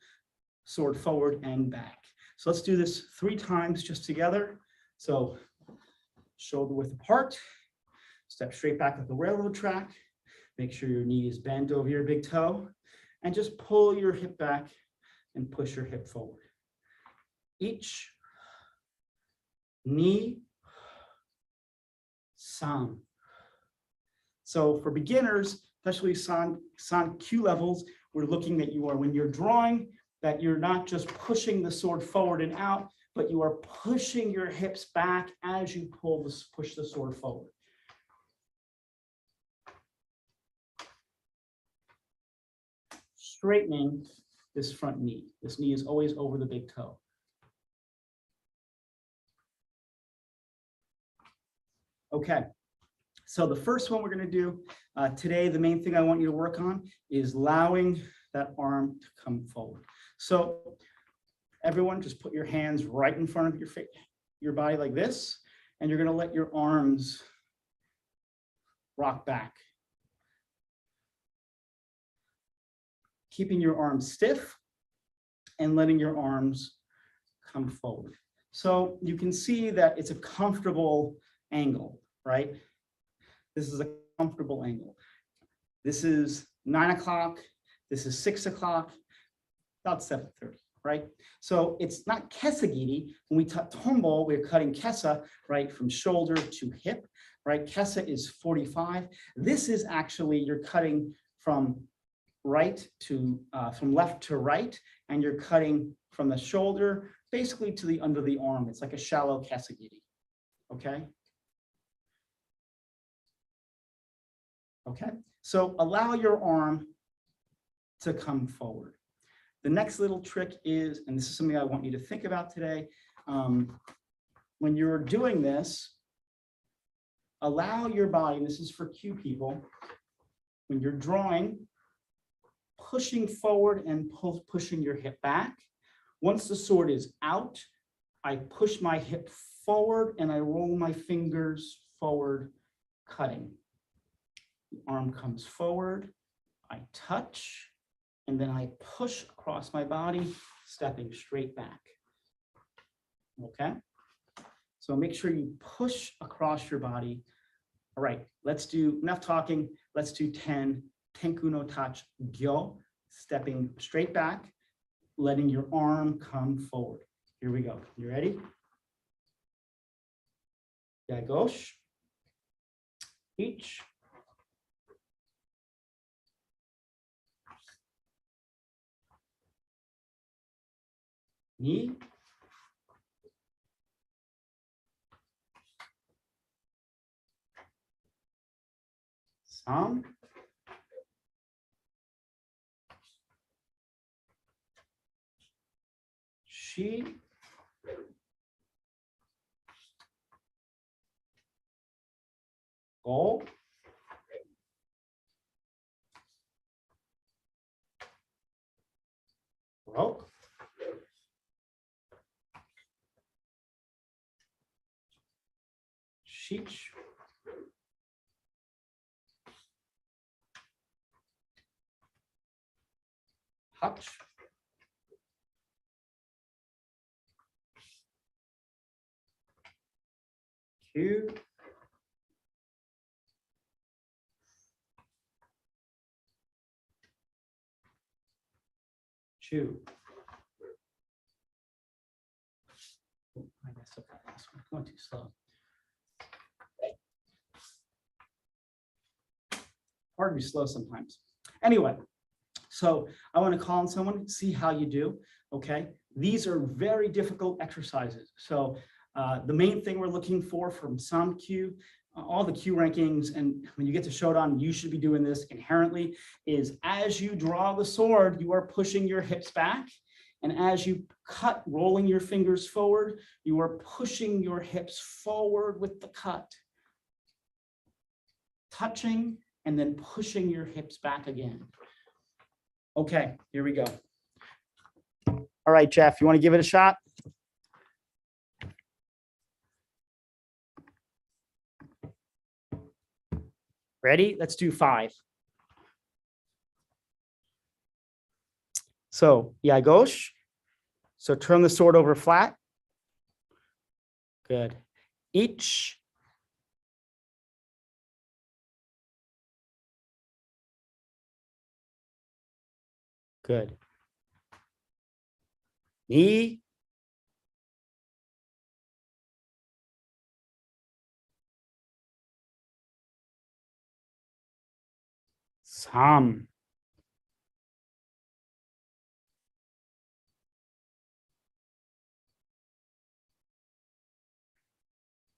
sword forward and back. So let's do this 3 times just together. So shoulder width apart, step straight back at the railroad track, make sure your knee is bent over your big toe, and just pull your hip back and push your hip forward. Each, ni, san. So for beginners, especially san Q levels, we're looking that you are, when you're drawing, that you're not just pushing the sword forward and out, but you are pushing your hips back as you push the sword forward. Straightening this front knee. This knee is always over the big toe. Okay. So the first one we're going to do today, the main thing I want you to work on is allowing that arm to come forward. So everyone just put your hands right in front of your body like this, and you're going to let your arms rock back. Keeping your arms stiff and letting your arms come forward. So you can see that it's a comfortable angle, right? This is a comfortable angle. This is 9 o'clock. This is 6 o'clock, about 7:30, right? So it's not kesagiri. When we tumble, we're cutting kesa, right, from shoulder to hip, right? Kesa is 45. This is actually, you're cutting from from left to right, and you're cutting from the shoulder basically to the under the arm. It's like a shallow kesagiri, okay? Okay, so allow your arm to come forward. The next little trick is, and this is something I want you to think about today, when you're doing this, allow your body, and this is for cue people, when you're drawing, pushing forward and pushing your hip back. Once the sword is out, I push my hip forward and I roll my fingers forward, cutting. The arm comes forward, I touch, and then I push across my body, stepping straight back. Okay? So make sure you push across your body. All right, let's do, enough talking, let's do 10. Tenku no touch, gyo, stepping straight back, letting your arm come forward. Here we go. You ready? Yagosh. Each. Ni. Sam. She. Go. Roke. Sheech. Hutch. Q. Chew. Oh, I messed up that last one. Going too slow. Hard to be slow sometimes. Anyway, so I want to call on someone, see how you do, okay? These are very difficult exercises. So the main thing we're looking for from some cue, all the cue rankings, and when you get to Shodan, you should be doing this inherently, is as you draw the sword, you are pushing your hips back. And as you cut, rolling your fingers forward, you are pushing your hips forward with the cut. Touching, and then pushing your hips back again. Okay, here we go. All right, Jeff, you want to give it a shot? Ready? Let's do 5. So, yagosh. So turn the sword over flat. Good. Ich. Good. Ni. Sam.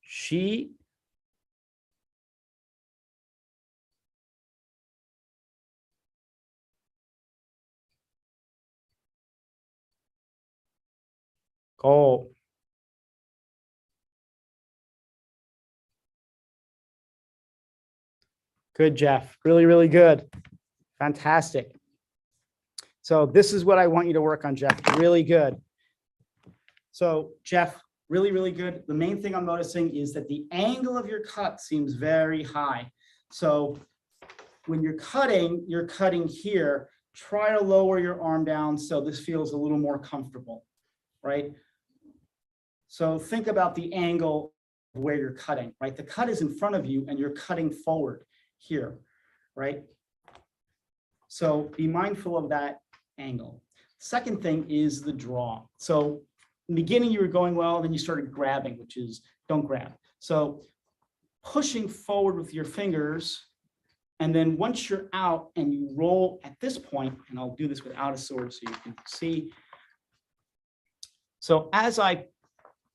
She. Go. Good, Jeff. Really, really good. Fantastic. So this is what I want you to work on, Jeff. Really good. So Jeff, really, really good. The main thing I'm noticing is that the angle of your cut seems very high. So when you're cutting here. Try to lower your arm down so this feels a little more comfortable, right? So think about the angle of where you're cutting, right? The cut is in front of you and you're cutting forward here, right? So be mindful of that angle. Second thing is the draw. So in the beginning you were going well, then you started grabbing, which is don't grab. So pushing forward with your fingers, and then once you're out and you roll at this point, and I'll do this without a sword so you can see. So as I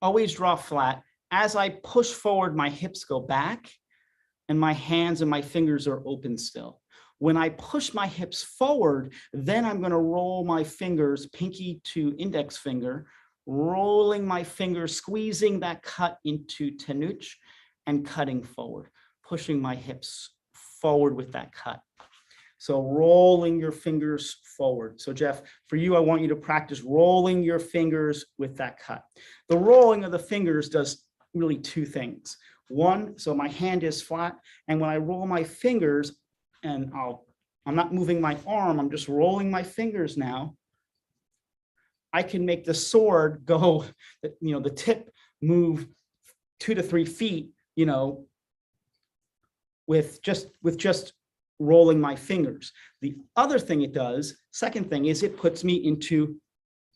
always draw flat, as I push forward, my hips go back and my hands and my fingers are open still. When I push my hips forward, then I'm going to roll my fingers, pinky to index finger, rolling my fingers, squeezing that cut into Tenuch and cutting forward, pushing my hips forward with that cut. So rolling your fingers forward. So Jeff, for you, I want you to practice rolling your fingers with that cut. The rolling of the fingers does really two things. One, so my hand is flat, and when I roll my fingers, and I'm not moving my arm, I'm just rolling my fingers now, I can make the sword go, the tip move 2 to 3 feet, with just rolling my fingers. The other thing it does, second thing, is it puts me into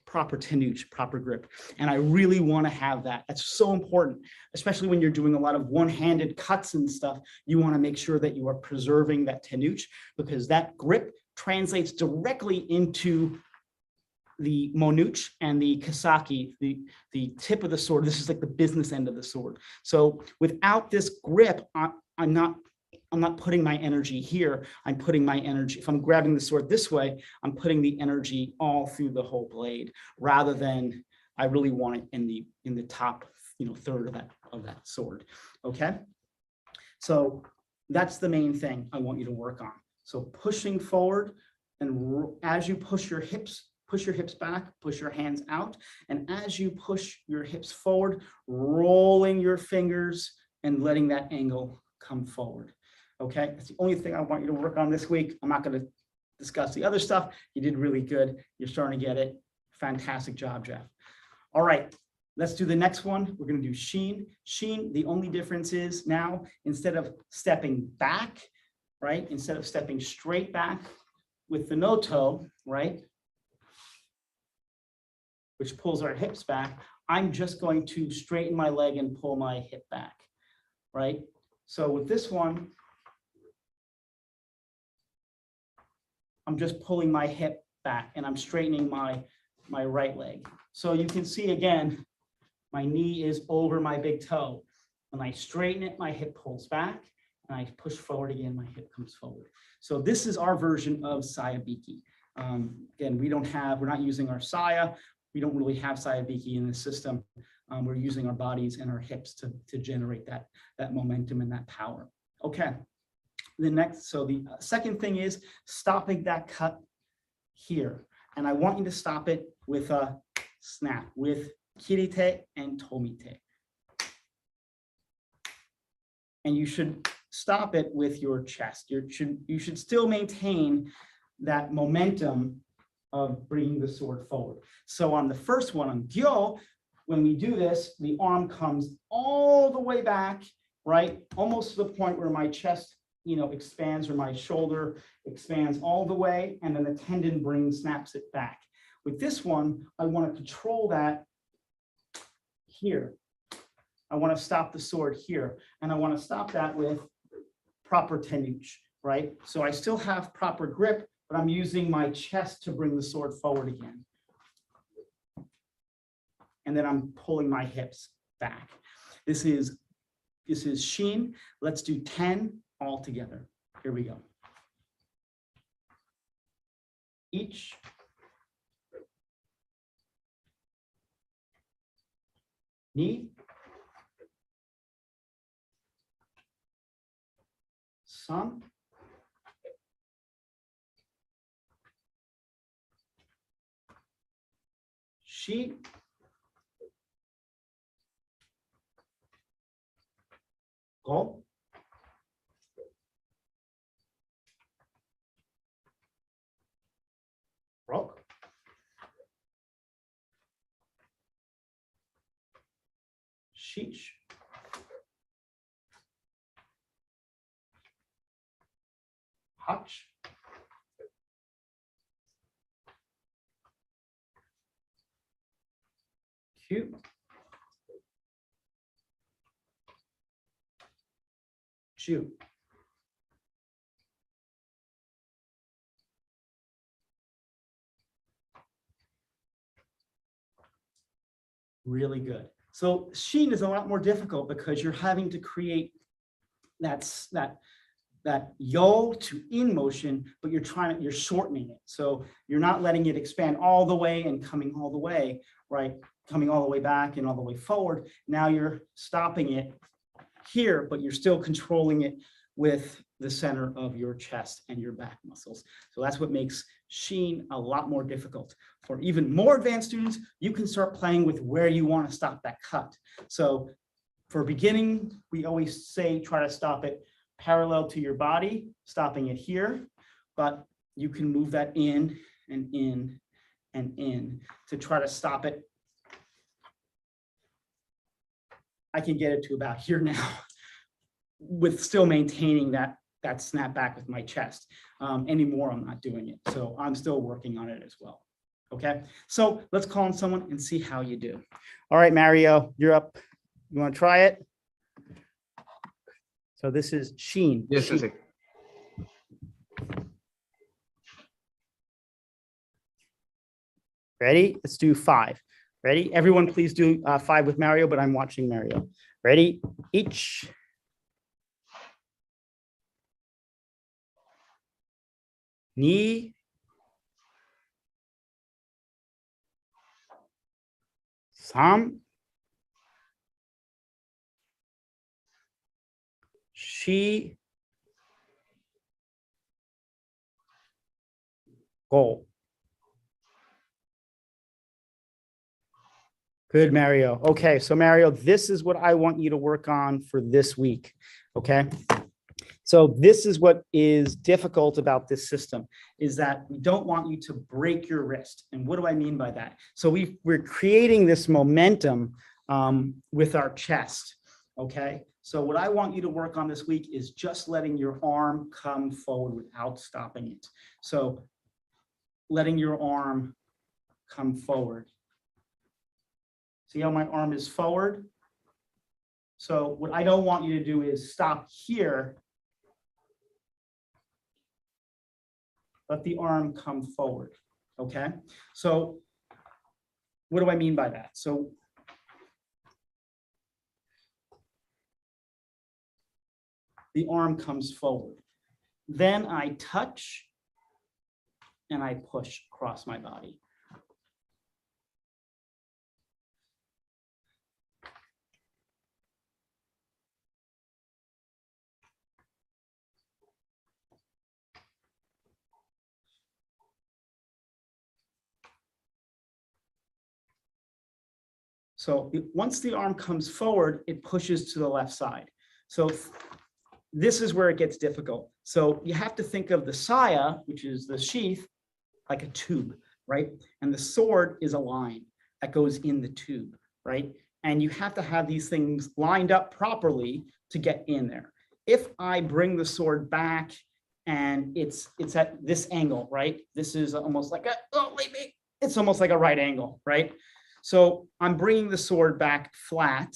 proper tenuch, proper grip. And I really want to have that. That's so important, especially when you're doing a lot of one-handed cuts and stuff. You want to make sure that you are preserving that tenuch, because that grip translates directly into the monuch and the kasaki, the tip of the sword. This is like the business end of the sword. So without this grip, I'm not putting my energy here. I'm putting my energy, if I'm grabbing the sword this way, I'm putting the energy all through the whole blade, rather than I really want it in the top, third of that sword. Okay. So that's the main thing I want you to work on. So pushing forward, and as you push your hips back, push your hands out. And as you push your hips forward, rolling your fingers and letting that angle come forward. Okay, that's the only thing I want you to work on this week. I'm not going to discuss the other stuff. You did really good. You're starting to get it. Fantastic job, Jeff. All right, let's do the next one. We're going to do Shin. Shin, the only difference is now, instead of stepping back, right, instead of stepping straight back with the no toe, right, which pulls our hips back, I'm just going to straighten my leg and pull my hip back, right? So with this one, I'm just pulling my hip back and I'm straightening my right leg. So you can see again, my knee is over my big toe. When I straighten it, my hip pulls back, and I push forward again, my hip comes forward. So this is our version of Sayabiki. Again, we're not using our saya. We don't really have Sayabiki in the system. We're using our bodies and our hips to generate that momentum and that power. Okay. The second thing is stopping that cut here. And I want you to stop it with a snap, with kirite and tomite. And you should stop it with your chest. You should still maintain that momentum of bringing the sword forward. So on the first one, on gyo, when we do this, the arm comes all the way back, right? Almost to the point where my chest expands, or my shoulder expands all the way, and then the tendon snaps it back. With this one, I want to control that here. I want to stop the sword here, and I want to stop that with proper tenuch, right? So I still have proper grip, but I'm using my chest to bring the sword forward again. And then I'm pulling my hips back. This is Shin. Let's do 10 all together. Here we go. Each. Ni. San. Shi. Go. Rock. Sheesh. Hutch. Cute. Chew. Really good. So Sheen is a lot more difficult because you're having to create that yo to in motion, but you're shortening it. So you're not letting it expand all the way and coming all the way, right? Coming all the way back and all the way forward. Now you're stopping it here, but you're still controlling it with the center of your chest and your back muscles. So that's what makes Sheen a lot more difficult. For even more advanced students, you can start playing with where you want to stop that cut. So for beginning, we always say try to stop it parallel to your body, stopping it here, but you can move that in and in and in to try to stop it. I can get it to about here now with still maintaining that snap back with my chest. Anymore, I'm not doing it. So I'm still working on it as well. Okay, so let's call on someone and see how you do. All right, Mario, you're up. You want to try it? So this is Sheen. Yes, Sheen. Sensei. Ready? Let's do 5. Ready? Everyone, please do 5 with Mario, but I'm watching Mario. Ready? Each. Ni. Sam. She. Go. Good, Mario. Okay, so Mario, this is what I want you to work on for this week, okay? So this is what is difficult about this system, is that we don't want you to break your wrist. And what do I mean by that? So we're creating this momentum with our chest, okay? So what I want you to work on this week is just letting your arm come forward without stopping it. So letting your arm come forward. See how my arm is forward? So what I don't want you to do is stop here. Let the arm come forward, okay? So what do I mean by that? So the arm comes forward. Then I touch and I push across my body. So once the arm comes forward, it pushes to the left side. So this is where it gets difficult. So you have to think of the saya, which is the sheath, like a tube, right? And the sword is a line that goes in the tube, right? And you have to have these things lined up properly to get in there. If I bring the sword back and it's at this angle, right? This is almost like it's almost like a right angle, right? So I'm bringing the sword back flat.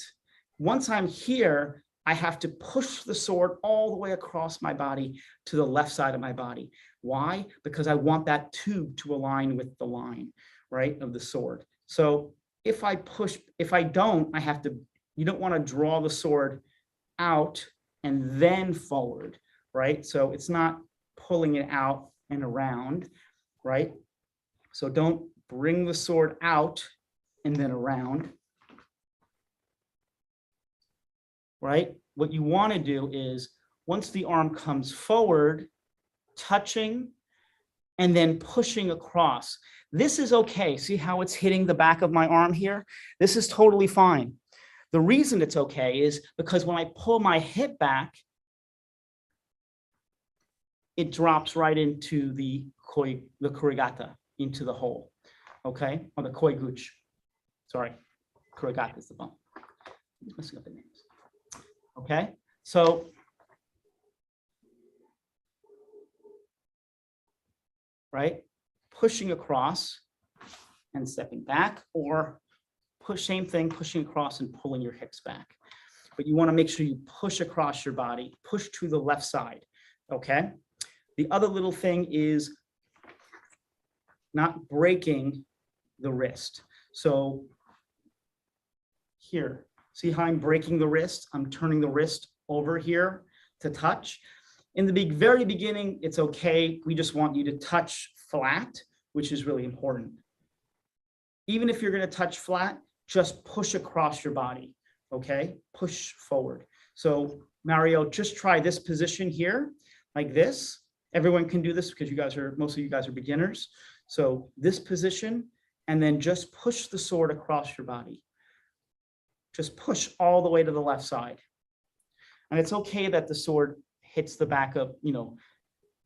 Once I'm here, I have to push the sword all the way across my body to the left side of my body. Why? Because I want that tube to align with the line, right, of the sword. So if I don't, you don't want to draw the sword out and then forward, right? So it's not pulling it out and around, right? So don't bring the sword out and then around, right? What you want to do is once the arm comes forward, touching and then pushing across. This is okay. See how it's hitting the back of my arm here? This is totally fine. The reason it's okay is because when I pull my hip back, it drops right into the kurigata, into the hole, okay? Or the koiguchi. Sorry, kurigata is the bump. I'm messing up the names. Okay, so right, pushing across and stepping back, or same thing, pushing across and pulling your hips back. But you want to make sure you push across your body, push to the left side, okay? The other little thing is not breaking the wrist. So here, see how I'm breaking the wrist? I'm turning the wrist over here to touch. In the very beginning, it's okay. We just want you to touch flat, which is really important. Even if you're going to touch flat, just push across your body, okay? Push forward. So Mario, just try this position here, like this. Everyone can do this because most of you guys are beginners. So this position, and then just push the sword across your body. Just push all the way to the left side. And it's okay that the sword hits the back of,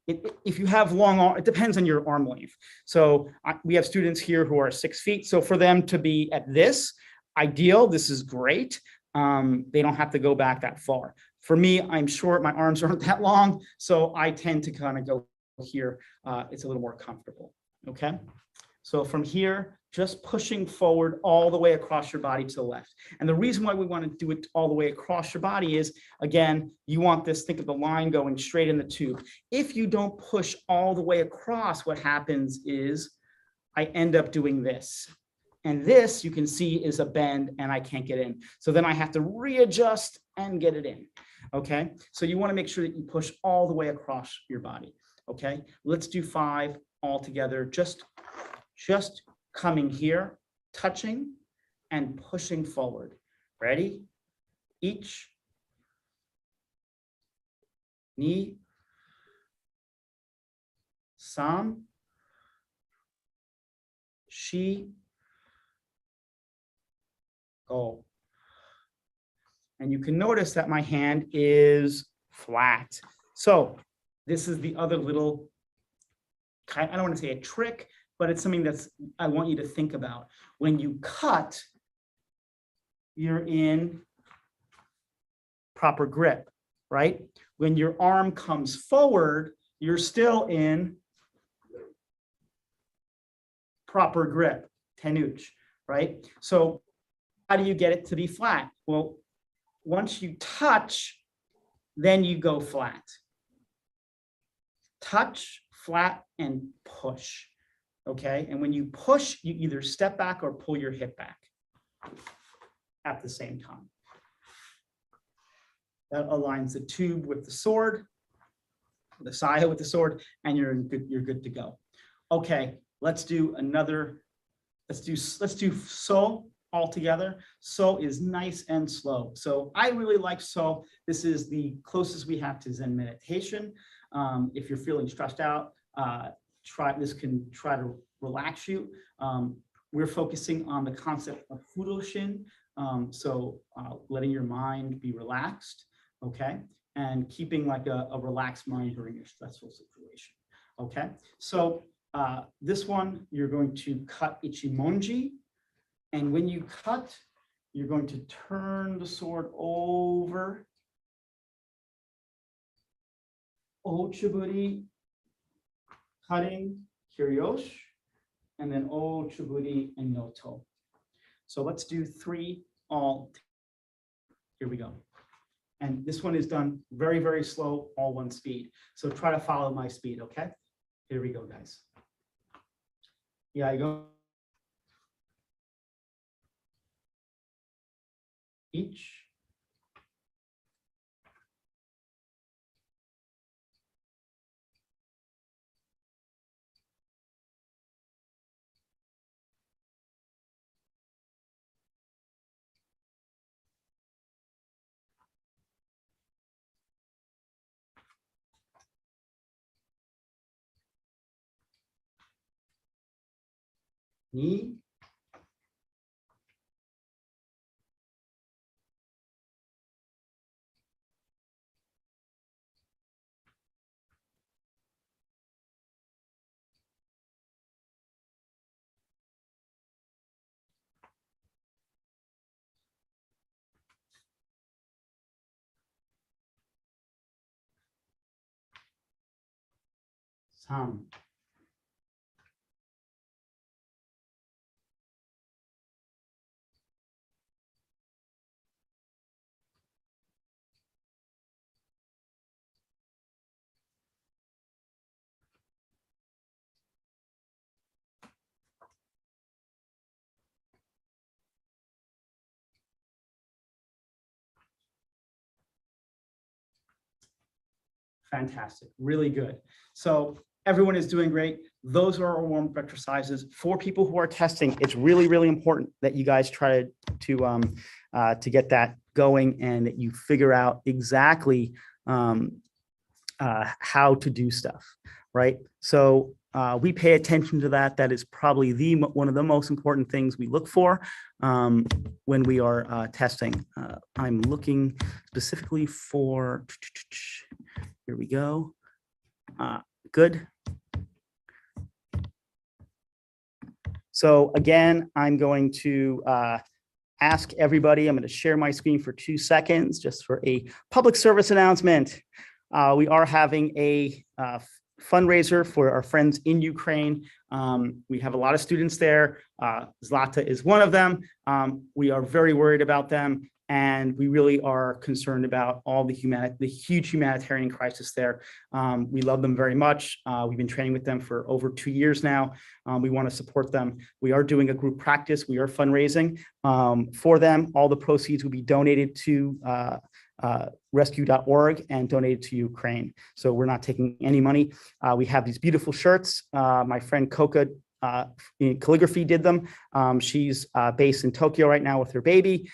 if you have long arm, it depends on your arm length. So we have students here who are 6 feet. So for them to be at this, ideal, this is great. They don't have to go back that far. For me, I'm short, my arms aren't that long, so I tend to kind of go here. It's a little more comfortable, okay? So from here, just pushing forward all the way across your body to the left. And the reason why we want to do it all the way across your body is, again, you want this, think of the line going straight in the tube. If you don't push all the way across, what happens is I end up doing this. And this, you can see, is a bend and I can't get in. So then I have to readjust and get it in, okay? So you want to make sure that you push all the way across your body, okay? Let's do 5 all together. Just coming here, touching and pushing forward. Ready? Each, ni, san, shi, go. And you can notice that my hand is flat. So this is the other little, I don't want to say a trick, but it's something I want you to think about. When you cut, you're in proper grip, right? When your arm comes forward, you're still in proper grip, tenuch, right? So how do you get it to be flat? Well, once you touch, then you go flat. Touch, flat, and push. Okay, and when you push, you either step back or pull your hip back at the same time. That aligns the tube with the sword, the saya with the sword, and you're good to go. Okay, let's do another. Let's do so all together. So is nice and slow. So I really like so. This is the closest we have to Zen meditation. If you're feeling stressed out, try to relax you. We're focusing on the concept of furoshin, so letting your mind be relaxed, okay, and keeping like a relaxed mind during your stressful situation, okay. So this one, you're going to cut ichimonji, and when you cut, you're going to turn the sword over, Ochiburi, cutting, kiryosh, and then Ochiburi and noto. So let's do 3 all. Here we go. And this one is done very, very slow, all one speed. So try to follow my speed, okay? Here we go, guys. Yeah, I go. Each. Ni. Sam. Fantastic, really good. So everyone is doing great. Those are our warm-up exercises. For people who are testing, it's really, really important that you guys try to get that going and that you figure out exactly how to do stuff, right? So we pay attention to that. That is probably one of the most important things we look for when we are testing. I'm looking specifically for, here we go. Good. So again, I'm going to ask everybody, I'm going to share my screen for 2 seconds just for a public service announcement. We are having a fundraiser for our friends in Ukraine. We have a lot of students there. Zlata is one of them. We are very worried about them, and we really are concerned about all the huge humanitarian crisis there. We love them very much. We've been training with them for over 2 years now. We want to support them. We are doing a group practice. We are fundraising for them. All the proceeds will be donated to rescue.org and donated to Ukraine. So we're not taking any money. We have these beautiful shirts. My friend Coca in calligraphy did them. She's based in Tokyo right now with her baby.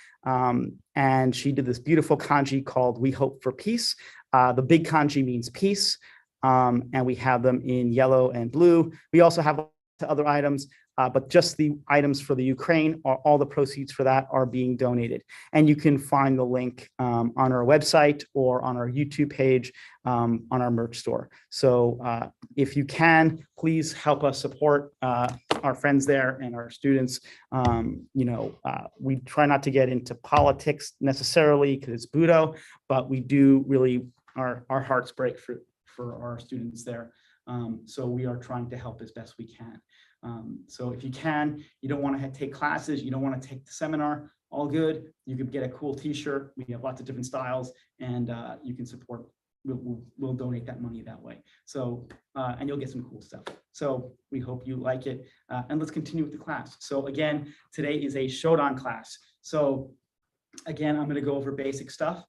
And she did this beautiful kanji called "We Hope for Peace." The big kanji means peace. And we have them in yellow and blue. We also have other items, but just the items for the Ukraine, all the proceeds for that are being donated. And you can find the link on our website or on our YouTube page on our merch store. So if you can, please help us support our friends there and our students. We try not to get into politics necessarily because it's Budo, but we do really, our hearts break for our students there. So we are trying to help as best we can. So if you can, you don't want to take classes, you don't want to take the seminar, all good. You could get a cool t-shirt. We have lots of different styles, and you can support, we'll donate that money that way. So, and you'll get some cool stuff. So we hope you like it. And let's continue with the class. So again, today is a Shodan class. So again, I'm going to go over basic stuff.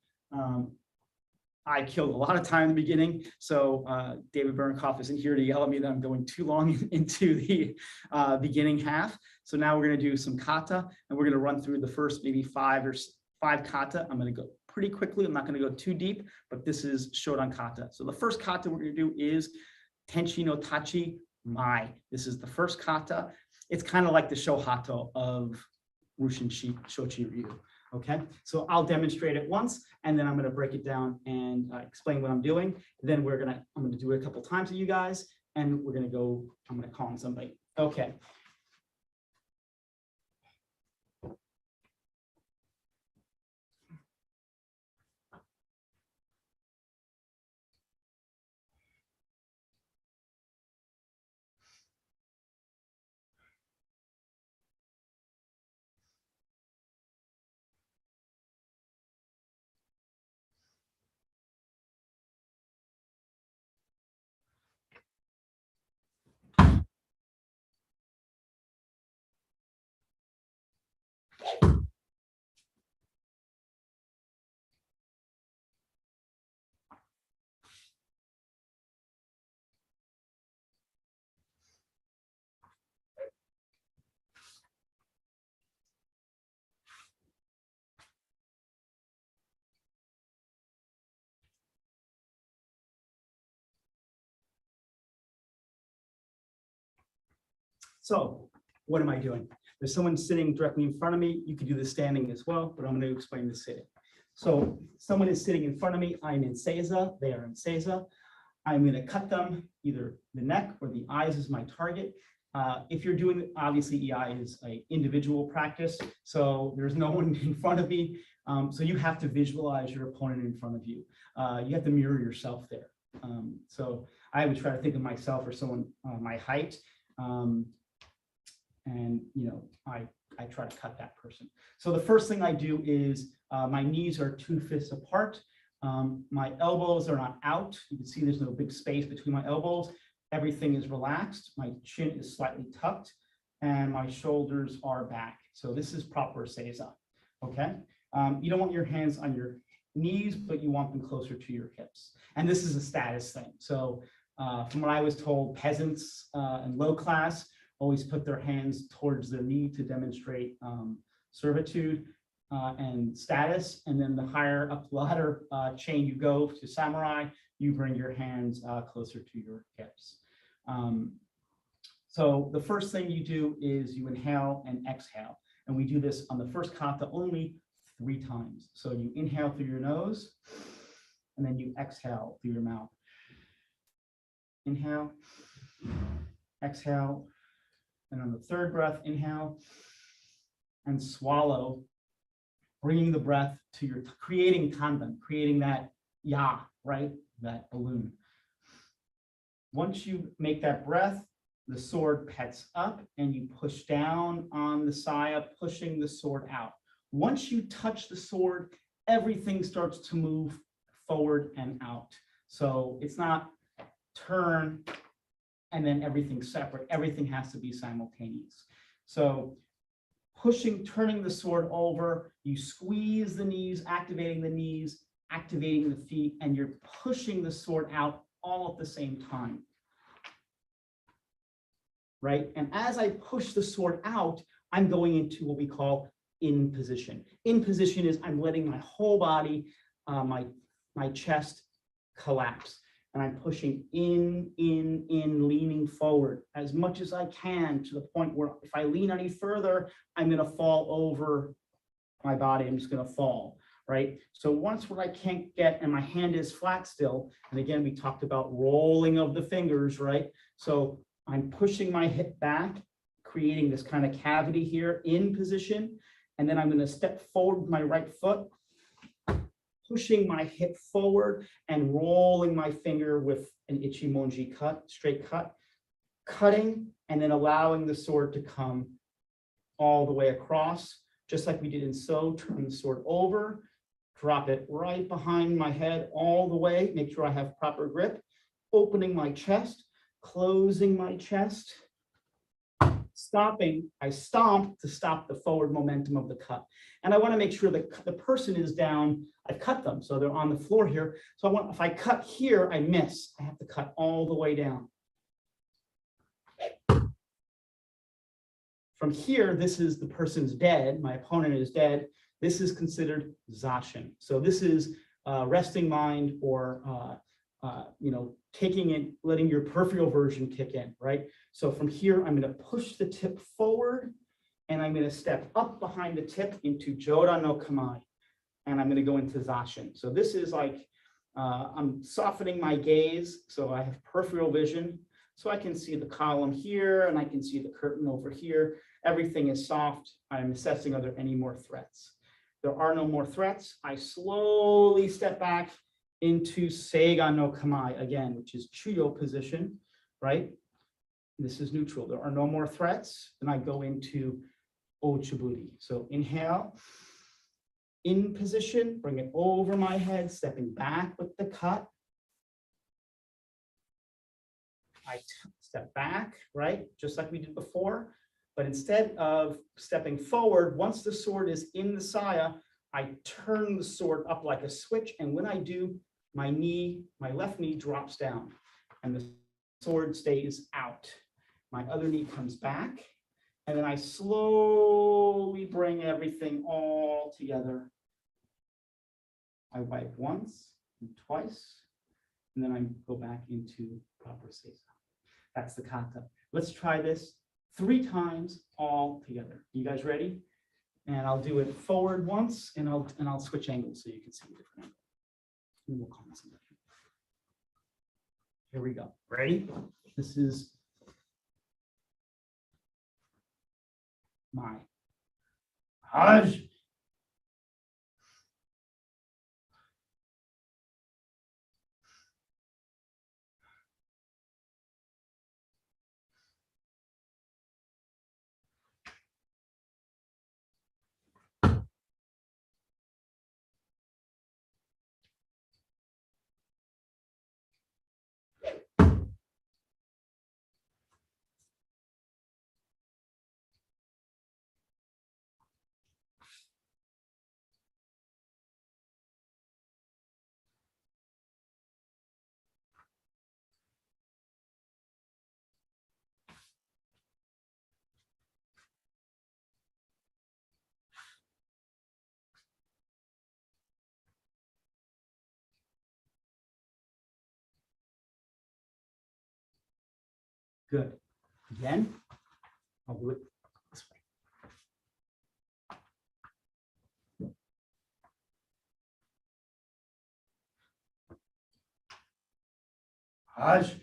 I killed a lot of time in the beginning, so David Bernkoff isn't here to yell at me that I'm going too long into the beginning half. So now we're going to do some kata, and we're going to run through the first maybe five kata. I'm going to go pretty quickly. I'm not going to go too deep, but this is Shodan kata. So the first kata we're going to do is Tenshi no Tachi Mai. This is the first kata. It's kind of like the Shohato of Rushin Shochi Ryu. Okay, so I'll demonstrate it once, and then I'm going to break it down and explain what I'm doing. Then I'm going to do it a couple times with you guys, and we're going to go, I'm going to call on somebody. Okay. So what am I doing? There's someone sitting directly in front of me. You could do this standing as well, but I'm going to explain the sitting. So someone is sitting in front of me. I'm in Seiza. They are in Seiza. I'm going to cut them, either the neck or the eyes is my target. If you're doing, obviously EI is an individual practice, so there's no one in front of me. So you have to visualize your opponent in front of you. You have to mirror yourself there. So I would try to think of myself or someone my height. And I try to cut that person. So the first thing I do is my knees are 2 fists apart. My elbows are not out. You can see there's no big space between my elbows. Everything is relaxed. My chin is slightly tucked and my shoulders are back. So this is proper Seiza, okay? You don't want your hands on your knees, but you want them closer to your hips. And this is a status thing. So from what I was told, peasants and low class always put their hands towards their knee to demonstrate servitude and status. And then the higher up the ladder chain you go to samurai, you bring your hands closer to your hips. So the first thing you do is you inhale and exhale. And we do this on the first kata only 3 times. So you inhale through your nose, and then you exhale through your mouth. Inhale, exhale, and on the 3rd breath, inhale and swallow, bringing the breath to your, creating kanban, creating that ya, right? That balloon. Once you make that breath, the sword pets up and you push down on the saya, pushing the sword out. Once you touch the sword, everything starts to move forward and out. So it's not turn and then everything separate. Everything has to be simultaneous. So pushing, turning the sword over, you squeeze the knees, activating the feet, and you're pushing the sword out all at the same time. Right? And as I push the sword out, I'm going into what we call in position. In position is I'm letting my whole body, my chest collapse. And I'm pushing in, leaning forward as much as I can to the point where if I lean any further, I'm going to fall over my body. I'm just going to fall, right? So once what I can't get, and my hand is flat still, and again, we talked about rolling of the fingers, right? So I'm pushing my hip back, creating this kind of cavity here in position, and then I'm going to step forward with my right foot, pushing my hip forward and rolling my finger with an ichimonji cut, straight cut, cutting, and then allowing the sword to come all the way across, just like we did in So, turn the sword over, drop it right behind my head all the way, make sure I have proper grip, opening my chest, closing my chest, stopping, I stomp to stop the forward momentum of the cut. And I want to make sure that the person is down. I've cut them, so they're on the floor here. So if I cut here, I miss. I have to cut all the way down. From here, this is the person's dead. My opponent is dead. This is considered zashin. So this is resting mind or taking it, letting your peripheral version kick in, right? So from here, I'm going to push the tip forward, and I'm going to step up behind the tip into Joda no Kamae, and I'm going to go into Zashin. So this is like, I'm softening my gaze, so I have peripheral vision, so I can see the column here, and I can see the curtain over here. Everything is soft. I'm assessing, are there any more threats? There are no more threats. I slowly step back into Seiga no Kamae again, which is Chuyo position, right? This is neutral. There are no more threats. Then I go into Ochiburi. So inhale, in position, bring it over my head, stepping back with the cut. I step back, right? Just like we did before. But instead of stepping forward, once the sword is in the saya, I turn the sword up like a switch. And when I do, my left knee drops down and the sword stays out. My other knee comes back, and then I slowly bring everything all together. I wipe once and twice, and then I go back into proper seiza. That's the kata. Let's try this 3 times all together. You guys ready? And I'll do it forward once, and I'll switch angles so you can see the different angles. And we'll call somebody. Here we go. Ready? This is my husband. Good. Again, I'll do it this way. Husband.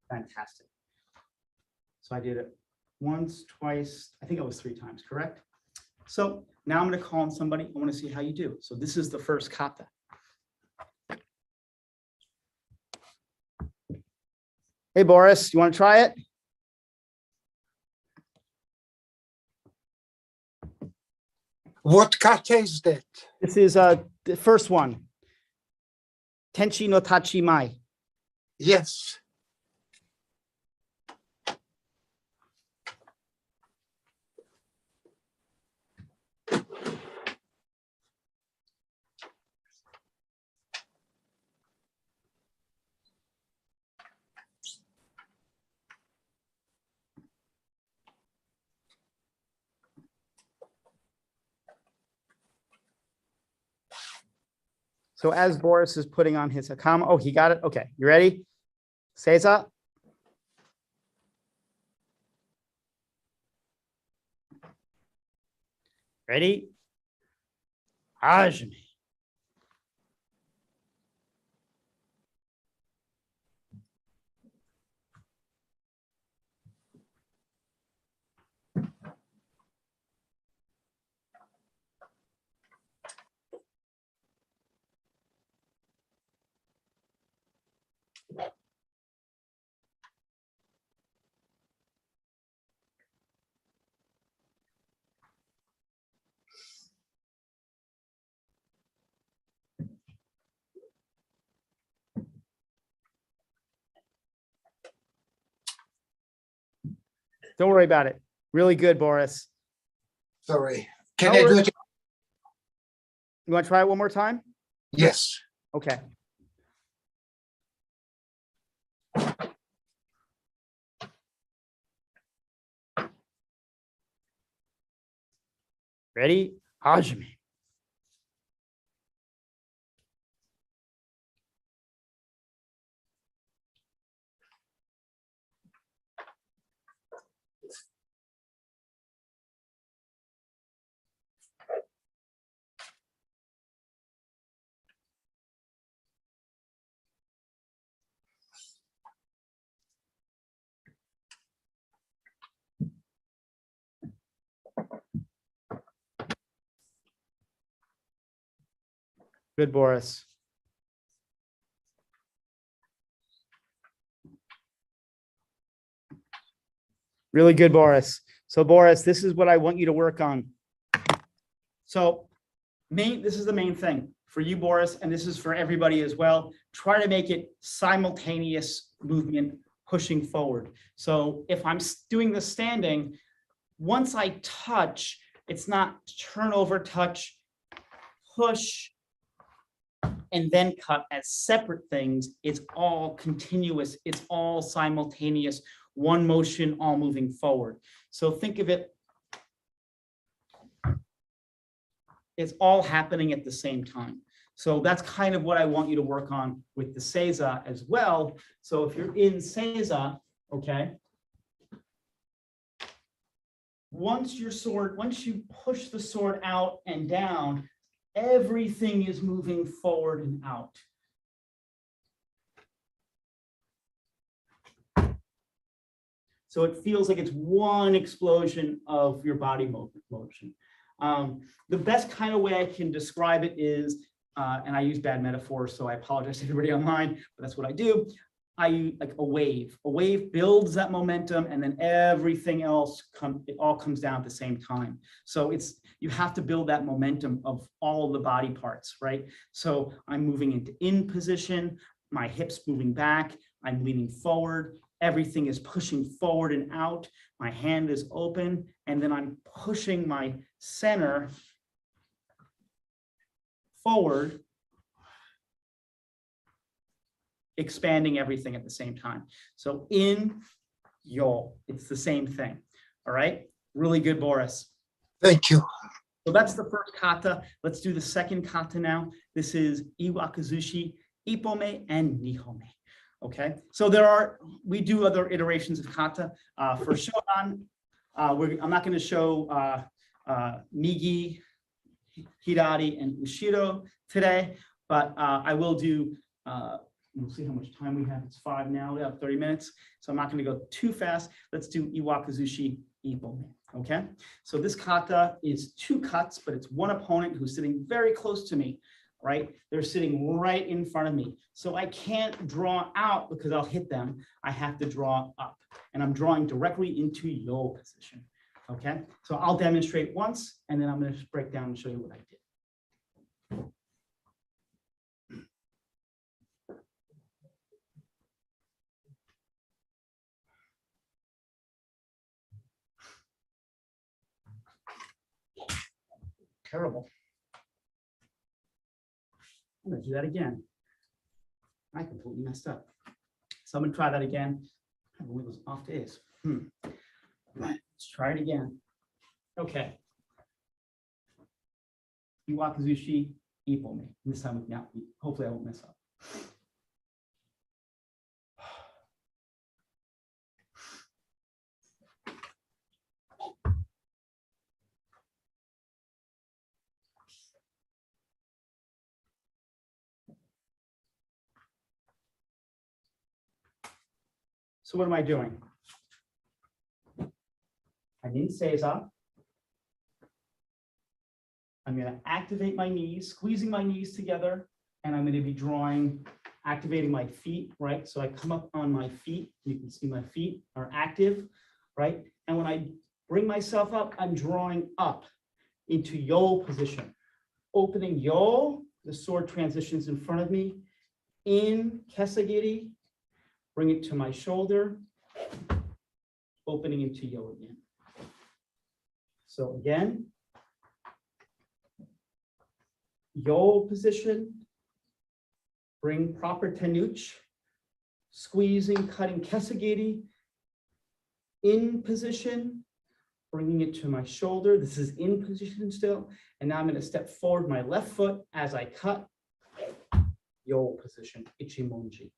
Fantastic. So I did it once, twice, I think it was 3 times, correct? So now I'm going to call on somebody. I want to see how you do. So this is the first kata. Hey, Boris, you want to try it? What kata is that? This is the first one. Tenchi no tachi mai. Yes. So as Boris is putting on his hakama, oh, he got it. Okay, you ready? Seiza. Ready? Hajime. Don't worry about it. Really good, Boris. Sorry. Can No I do worries. it? You want to try it one more time? Yes. Okay. Ready? Hajime. Good, Boris. Really good, Boris. So Boris, this is what I want you to work on. So this is the main thing for you, Boris, and this is for everybody as well. Try to make it simultaneous movement pushing forward. So if I'm doing the standing, once I touch, it's not turn over, touch, push, and then cut as separate things. It's all continuous. It's all simultaneous. One motion, all moving forward. So think of it, it's all happening at the same time. So that's kind of what I want you to work on with the seiza as well. So if you're in seiza, okay, once you push the sword out and down, everything is moving forward and out. So it feels like it's one explosion of your body motion. The best kind of way I can describe it is, and I use bad metaphors, so I apologize to everybody online, but that's what I do. I use like a wave. A wave builds that momentum, and then everything else it all comes down at the same time. So you have to build that momentum of all the body parts, right? So I'm moving into in position, my hips moving back, I'm leaning forward, everything is pushing forward and out, my hand is open, and then I'm pushing my center forward, expanding everything at the same time. So in, yo, it's the same thing. All right, really good, Boris. Thank you. So that's the first kata. Let's do the second kata now. This is Iwakazushi, Ippome, and Nihome. Okay, so we do other iterations of kata. For Shodan, I'm not going to show Migi, Hirari, and Ushiro today, but I will do, we'll see how much time we have. It's 5 now, we have 30 minutes. So I'm not going to go too fast. Let's do Iwakazushi Ippome, okay? So this kata is 2 cuts, but it's one opponent who's sitting very close to me, right? They're sitting right in front of me. So I can't draw out because I'll hit them. I have to draw up, and I'm drawing directly into yo position, okay? So I'll demonstrate once, and then I'm going to break down and show you what I did. Terrible. I'm going to do that again. I completely messed up. So I'm going to try that again. I have Windows off days. Right, let's try it again. Okay. Iwakazushi Ippome. This time, now, hopefully I won't mess up. So what am I doing? I'm in seiza. I'm going to activate my knees, squeezing my knees together, and I'm going to be activating my feet, right? So I come up on my feet. You can see my feet are active, right? And when I bring myself up, I'm drawing up into yo position. Opening yo, the sword transitions in front of me. In kesagiri, bring it to my shoulder, opening into yo again. So again, yo position, bring proper tenuch, squeezing, cutting kesagiri, in position, bringing it to my shoulder. This is in position still. And now I'm going to step forward my left foot as I cut, yo position, ichimonji.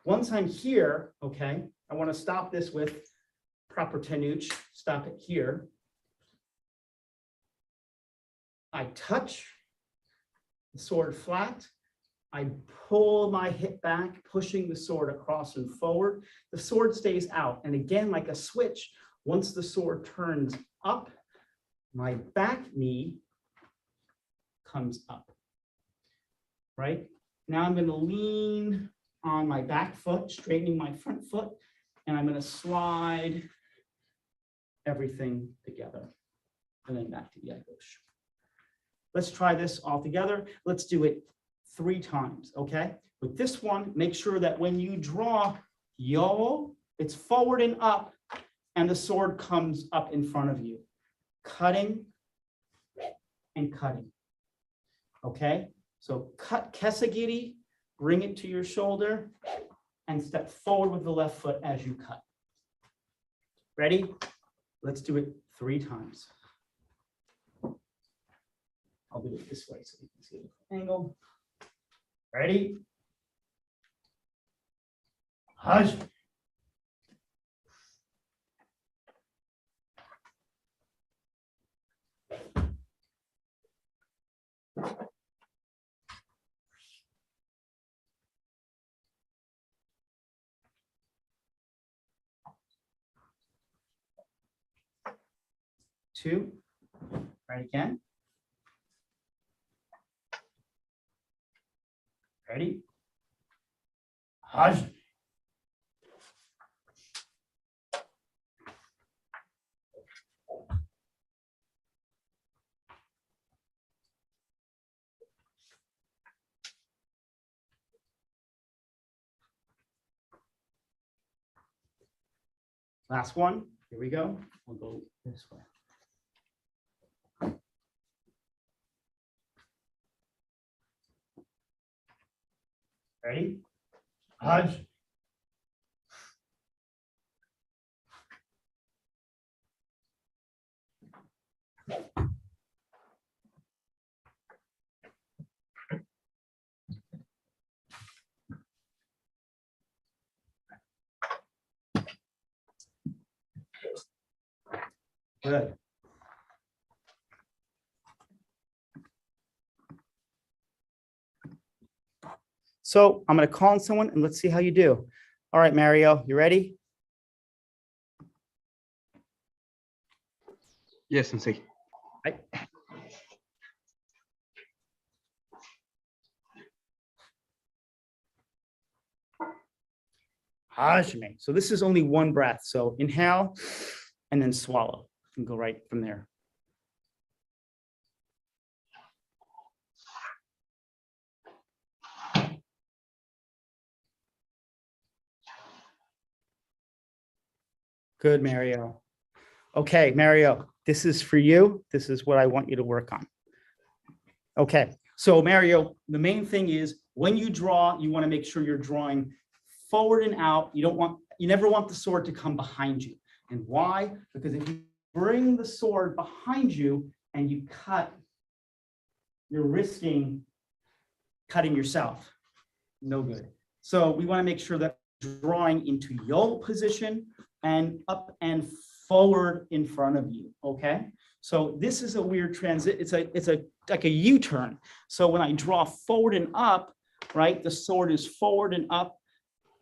Once I'm here, okay, I want to stop this with proper tenuch, stop it here. I touch the sword flat. I pull my hip back, pushing the sword across and forward. The sword stays out. And again, like a switch, once the sword turns up, my back knee comes up, right? Now I'm going to lean on my back foot, straightening my front foot, and I'm going to slide everything together. And then back to Yakush. Let's try this all together. Let's do it 3 times, okay? With this one, make sure that when you draw yo, it's forward and up, and the sword comes up in front of you. Cutting and cutting, okay? So cut kesagiri, bring it to your shoulder, and step forward with the left foot as you cut. Ready? Let's do it 3 times. I'll do it this way so you can see the angle. Ready? Hajj. Two. Right again. Ready? Hajj. Last one. Here we go. We'll go this way. Ready? Hajj. Good. So I'm going to call on someone and let's see how you do. All right, Mario, you ready? Yes, Sensei. Right. Hajime. So this is only one breath. So inhale and then swallow and go right from there. Good, Mario. Okay, Mario, this is for you. This is what I want you to work on. Okay, so Mario, the main thing is when you draw, you want to make sure you're drawing forward and out. You never want the sword to come behind you. And why? Because if you bring the sword behind you and you cut, you're risking cutting yourself. No good. So we want to make sure that drawing into yo position and up and forward in front of you, okay? So this is a weird transit. It's like a U-turn. So when I draw forward and up, right, the sword is forward and up.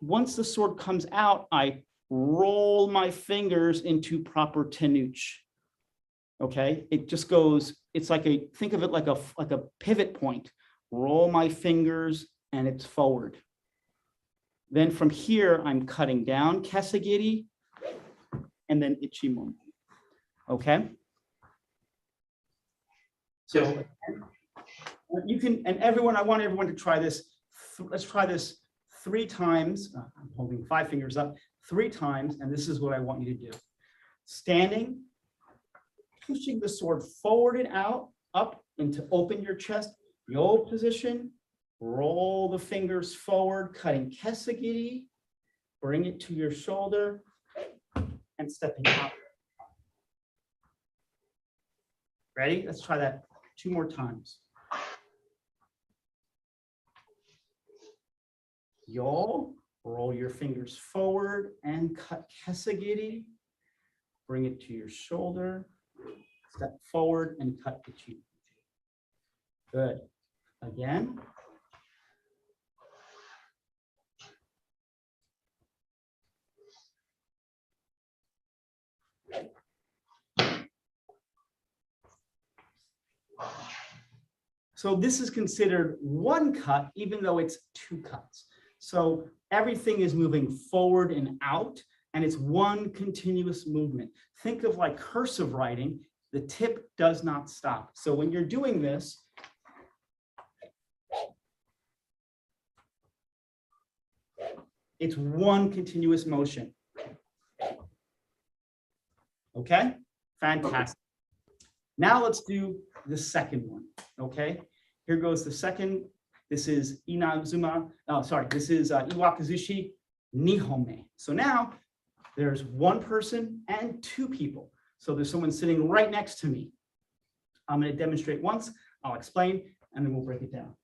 Once the sword comes out, I roll my fingers into proper tenuch, okay? It just goes, it's like think of it like a pivot point. Roll my fingers and it's forward. Then from here, I'm cutting down kesagiri and then ichimon, okay? So you can, and everyone, I want everyone to try this. Let's try this 3 times. I'm holding 5 fingers up, 3 times, and this is what I want you to do. Standing, pushing the sword forward and out, up, and to open your chest, yo position, roll the fingers forward, cutting kesagiri, bring it to your shoulder, and stepping out. Ready? Let's try that 2 more times. Yo, roll your fingers forward and cut kesagiri. Bring it to your shoulder. Step forward and cut ichi. Good. Again. So this is considered 1 cut, even though it's 2 cuts. So everything is moving forward and out, and it's one continuous movement. Think of like cursive writing. The tip does not stop. So when you're doing this, it's one continuous motion. Okay, fantastic. Now let's do the second one. Okay, here goes the second. This is Inazuma. Oh, sorry, this is Iwakazushi Nihongi. So now there's one person and two people. So there's someone sitting right next to me. I'm going to demonstrate once. I'll explain, and then we'll break it down.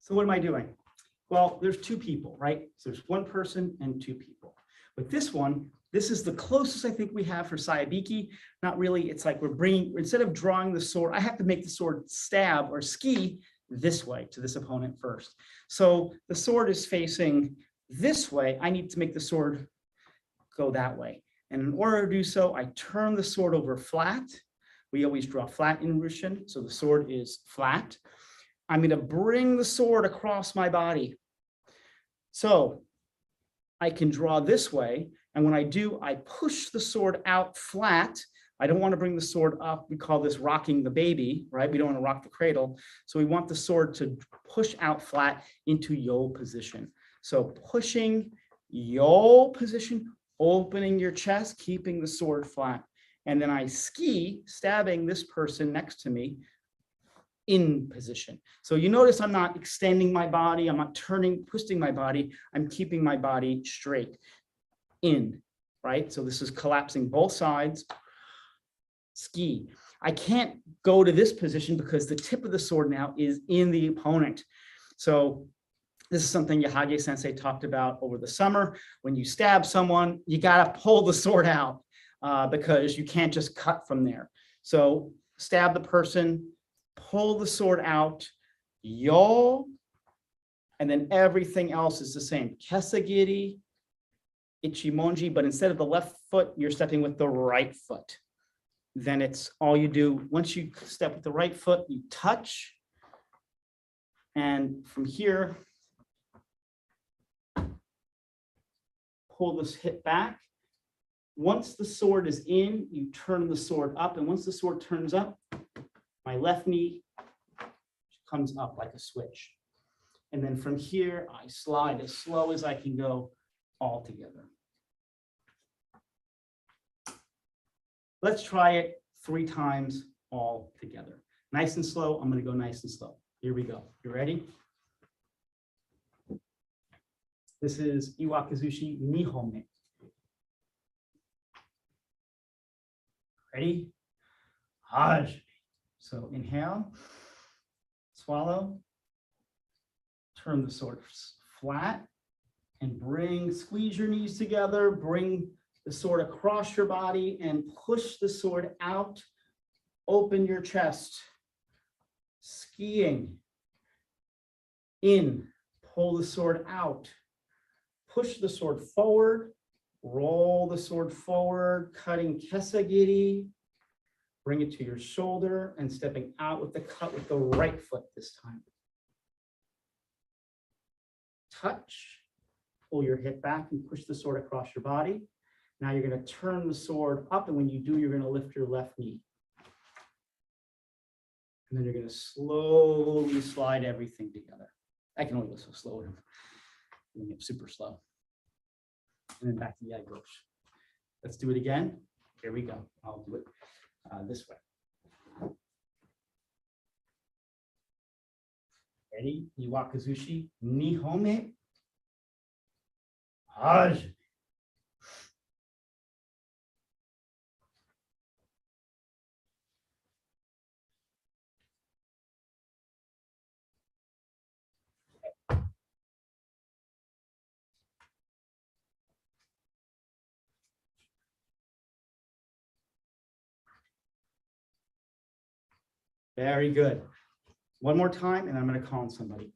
So what am I doing? Well, there's two people, right? So there's one person and two people. With this one, this is the closest I think we have for Sayabiki. Not really, it's like instead of drawing the sword, I have to make the sword stab or ski this way to this opponent first. So the sword is facing this way. I need to make the sword go that way. And in order to do so, I turn the sword over flat. We always draw flat in Rushin, so the sword is flat. I'm going to bring the sword across my body. So I can draw this way. And when I do, I push the sword out flat. I don't want to bring the sword up. We call this rocking the baby, right? We don't want to rock the cradle. So we want the sword to push out flat into yo position. So pushing yo position, opening your chest, keeping the sword flat. And then I ski, stabbing this person next to me in position. So you notice I'm not extending my body. I'm not twisting my body. I'm keeping my body straight in, right? So this is collapsing both sides. Ski. I can't go to this position because the tip of the sword now is in the opponent. So this is something Yahage Sensei talked about over the summer. When you stab someone, you got to pull the sword out because you can't just cut from there. So stab the person, pull the sword out, yo, and then everything else is the same. Kesagiri, ichimonji, but instead of the left foot, you're stepping with the right foot. Then it's all you do. Once you step with the right foot, you touch. And from here, pull this hip back. Once the sword is in, you turn the sword up. And once the sword turns up, my left knee comes up like a switch. And then from here, I slide as slow as I can go all together. Let's try it 3 times all together. Nice and slow. I'm going to go nice and slow. Here we go. You ready? This is Iwakazushi Nihongi. Ready? Haj. So inhale, swallow, turn the sword flat, and squeeze your knees together, bring the sword across your body and push the sword out, open your chest, skiing, in, pull the sword out, push the sword forward, roll the sword forward, cutting kesagiri, bring it to your shoulder and stepping out with the cut with the right foot this time. Touch, pull your hip back and push the sword across your body. Now you're going to turn the sword up, and when you do, you're going to lift your left knee. And then you're going to slowly slide everything together. I can only go so slow. I'm doing it super slow. And then back to the Yagosh. Let's do it again. Here we go. I'll do it this way. Ready? Iwakazushi Nihongi. Haj. Very good. One more time, and I'm going to call on somebody.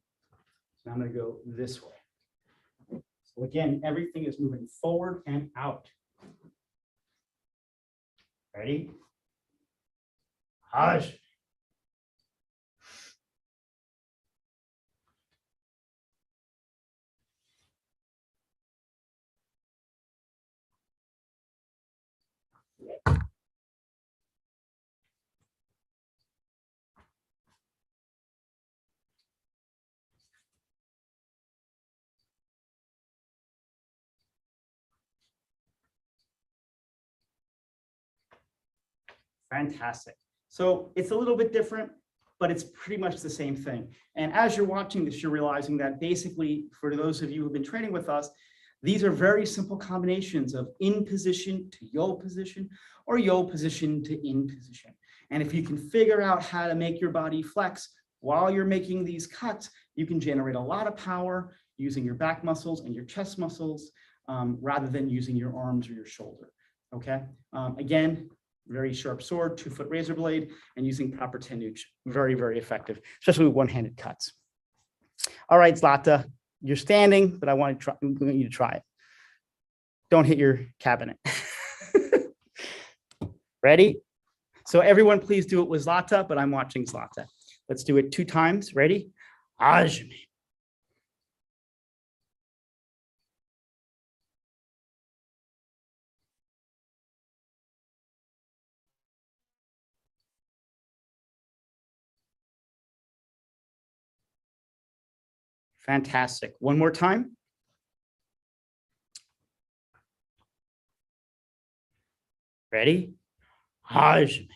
So I'm going to go this way. So again, everything is moving forward and out. Ready? Hajime. Fantastic. So it's a little bit different, but it's pretty much the same thing. And as you're watching this, you're realizing that basically, for those of you who've been training with us, these are very simple combinations of in position to yo position or yo position to in position. And if you can figure out how to make your body flex while you're making these cuts, you can generate a lot of power using your back muscles and your chest muscles rather than using your arms or your shoulder. Okay. Again, very sharp sword, 2-foot razor blade, and using proper tenuch. Very, very effective, especially with one-handed cuts. All right, Zlata, you're standing, but I want you to try it. Don't hit your cabinet. Ready? So everyone please do it with Zlata, but I'm watching Zlata. Let's do it 2 times. Ready? Hajime. Fantastic. One more time. Ready? Hajime.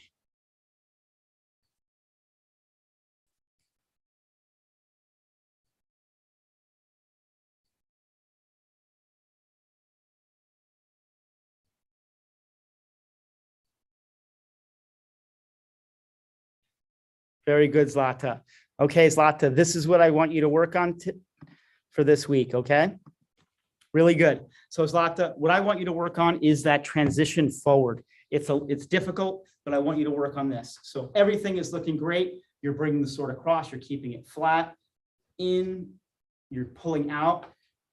Very good, Zlata. Okay, Zlata, this is what I want you to work on for this week, okay? Really good. So Zlata, what I want you to work on is that transition forward. It's difficult, but I want you to work on this. So everything is looking great. You're bringing the sword across, you're keeping it flat. In, you're pulling out.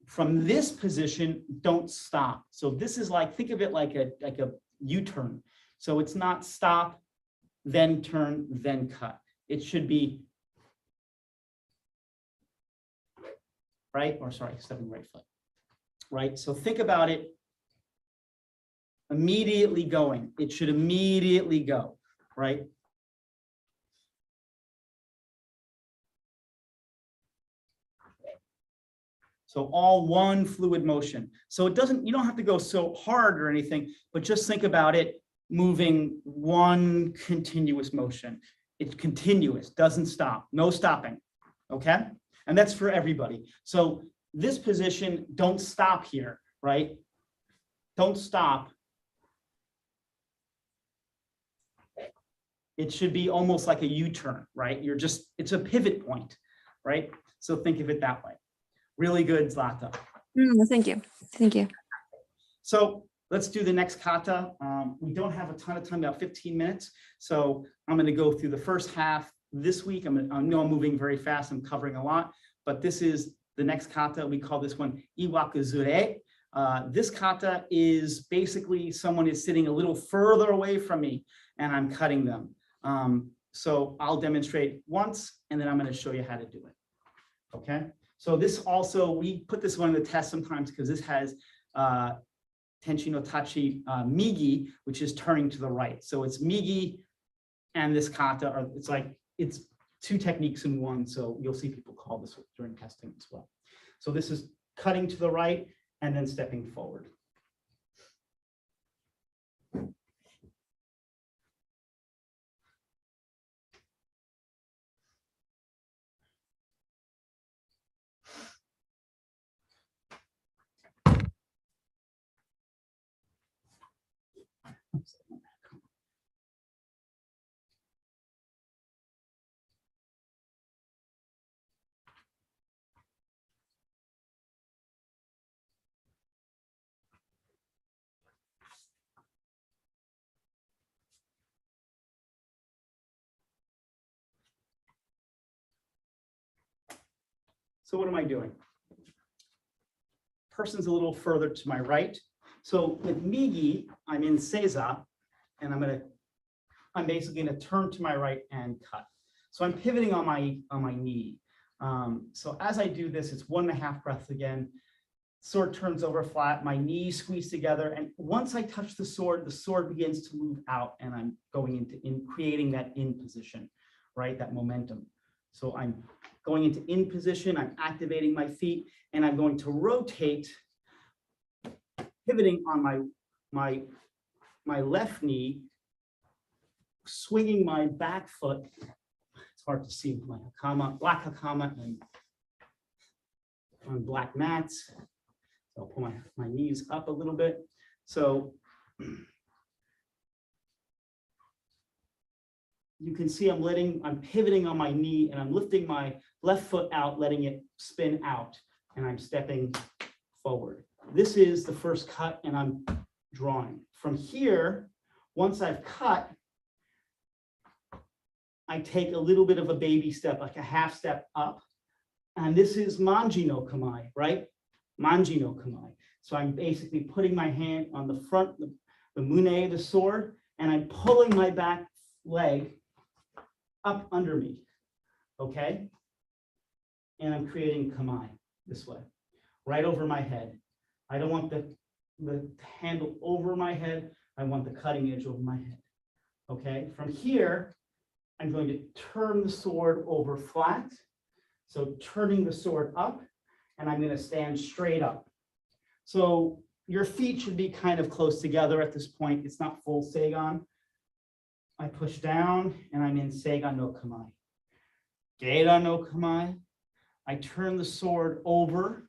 From this position, don't stop. So this is like, think of it like a U-turn. So it's not stop, then turn, then cut. It should be right, or sorry, stepping right foot, right? So think about it, immediately going. It should immediately go, right? So all one fluid motion. So it doesn't, you don't have to go so hard or anything, but just think about it moving one continuous motion. It's continuous, doesn't stop, no stopping, okay? And that's for everybody. So this position, don't stop here, right? Don't stop. It should be almost like a U-turn, right? You're just, it's a pivot point, right? So think of it that way. Really good, Zlata. Thank you. Thank you. So let's do the next kata. We don't have a ton of time, about 15 minutes. So I'm going to go through the first half this week. I know I'm moving very fast. I'm covering a lot, but this is the next kata. We call this one Iwakuzure. This kata is basically someone is sitting a little further away from me and I'm cutting them. So I'll demonstrate once and then I'm going to show you how to do it. Okay. So this also, we put this one in the test sometimes because this has Tenshi no Tachi Migi, which is turning to the right. So it's Migi and this kata, or it's 2 techniques in one. So you'll see people call this during testing as well. So this is cutting to the right and then stepping forward. So what am I doing? Person's a little further to my right. So with Migi, I'm in Seiza, and I'm basically gonna turn to my right and cut. So I'm pivoting on my knee. So as I do this, it's 1.5 breaths again. Sword turns over flat, my knees squeeze together, and once I touch the sword begins to move out, and I'm going into creating that in position, right? That momentum. So I'm going into in position, I'm activating my feet, and I'm going to rotate, pivoting on my left knee, swinging my back foot. It's hard to see with my hakama, black hakama, and on black mats. So I'll pull my knees up a little bit. So you can see I'm pivoting on my knee, and I'm lifting my left foot out, letting it spin out, and I'm stepping forward. This is the first cut, and I'm drawing. From here, once I've cut, I take a little bit of a baby step, like a half step up. And this is Manji no Kamae, right? Manji no Kamae. So I'm basically putting my hand on the front, the mune, the sword, and I'm pulling my back leg up under me, okay? And I'm creating Kamae this way, right over my head. I don't want the handle over my head. I want the cutting edge over my head, okay? From here, I'm going to turn the sword over flat. So turning the sword up, and I'm going to stand straight up. So your feet should be kind of close together at this point. It's not full Seigan. I push down, and I'm in Seigan no Kamae. Geira no Kamae. I turn the sword over.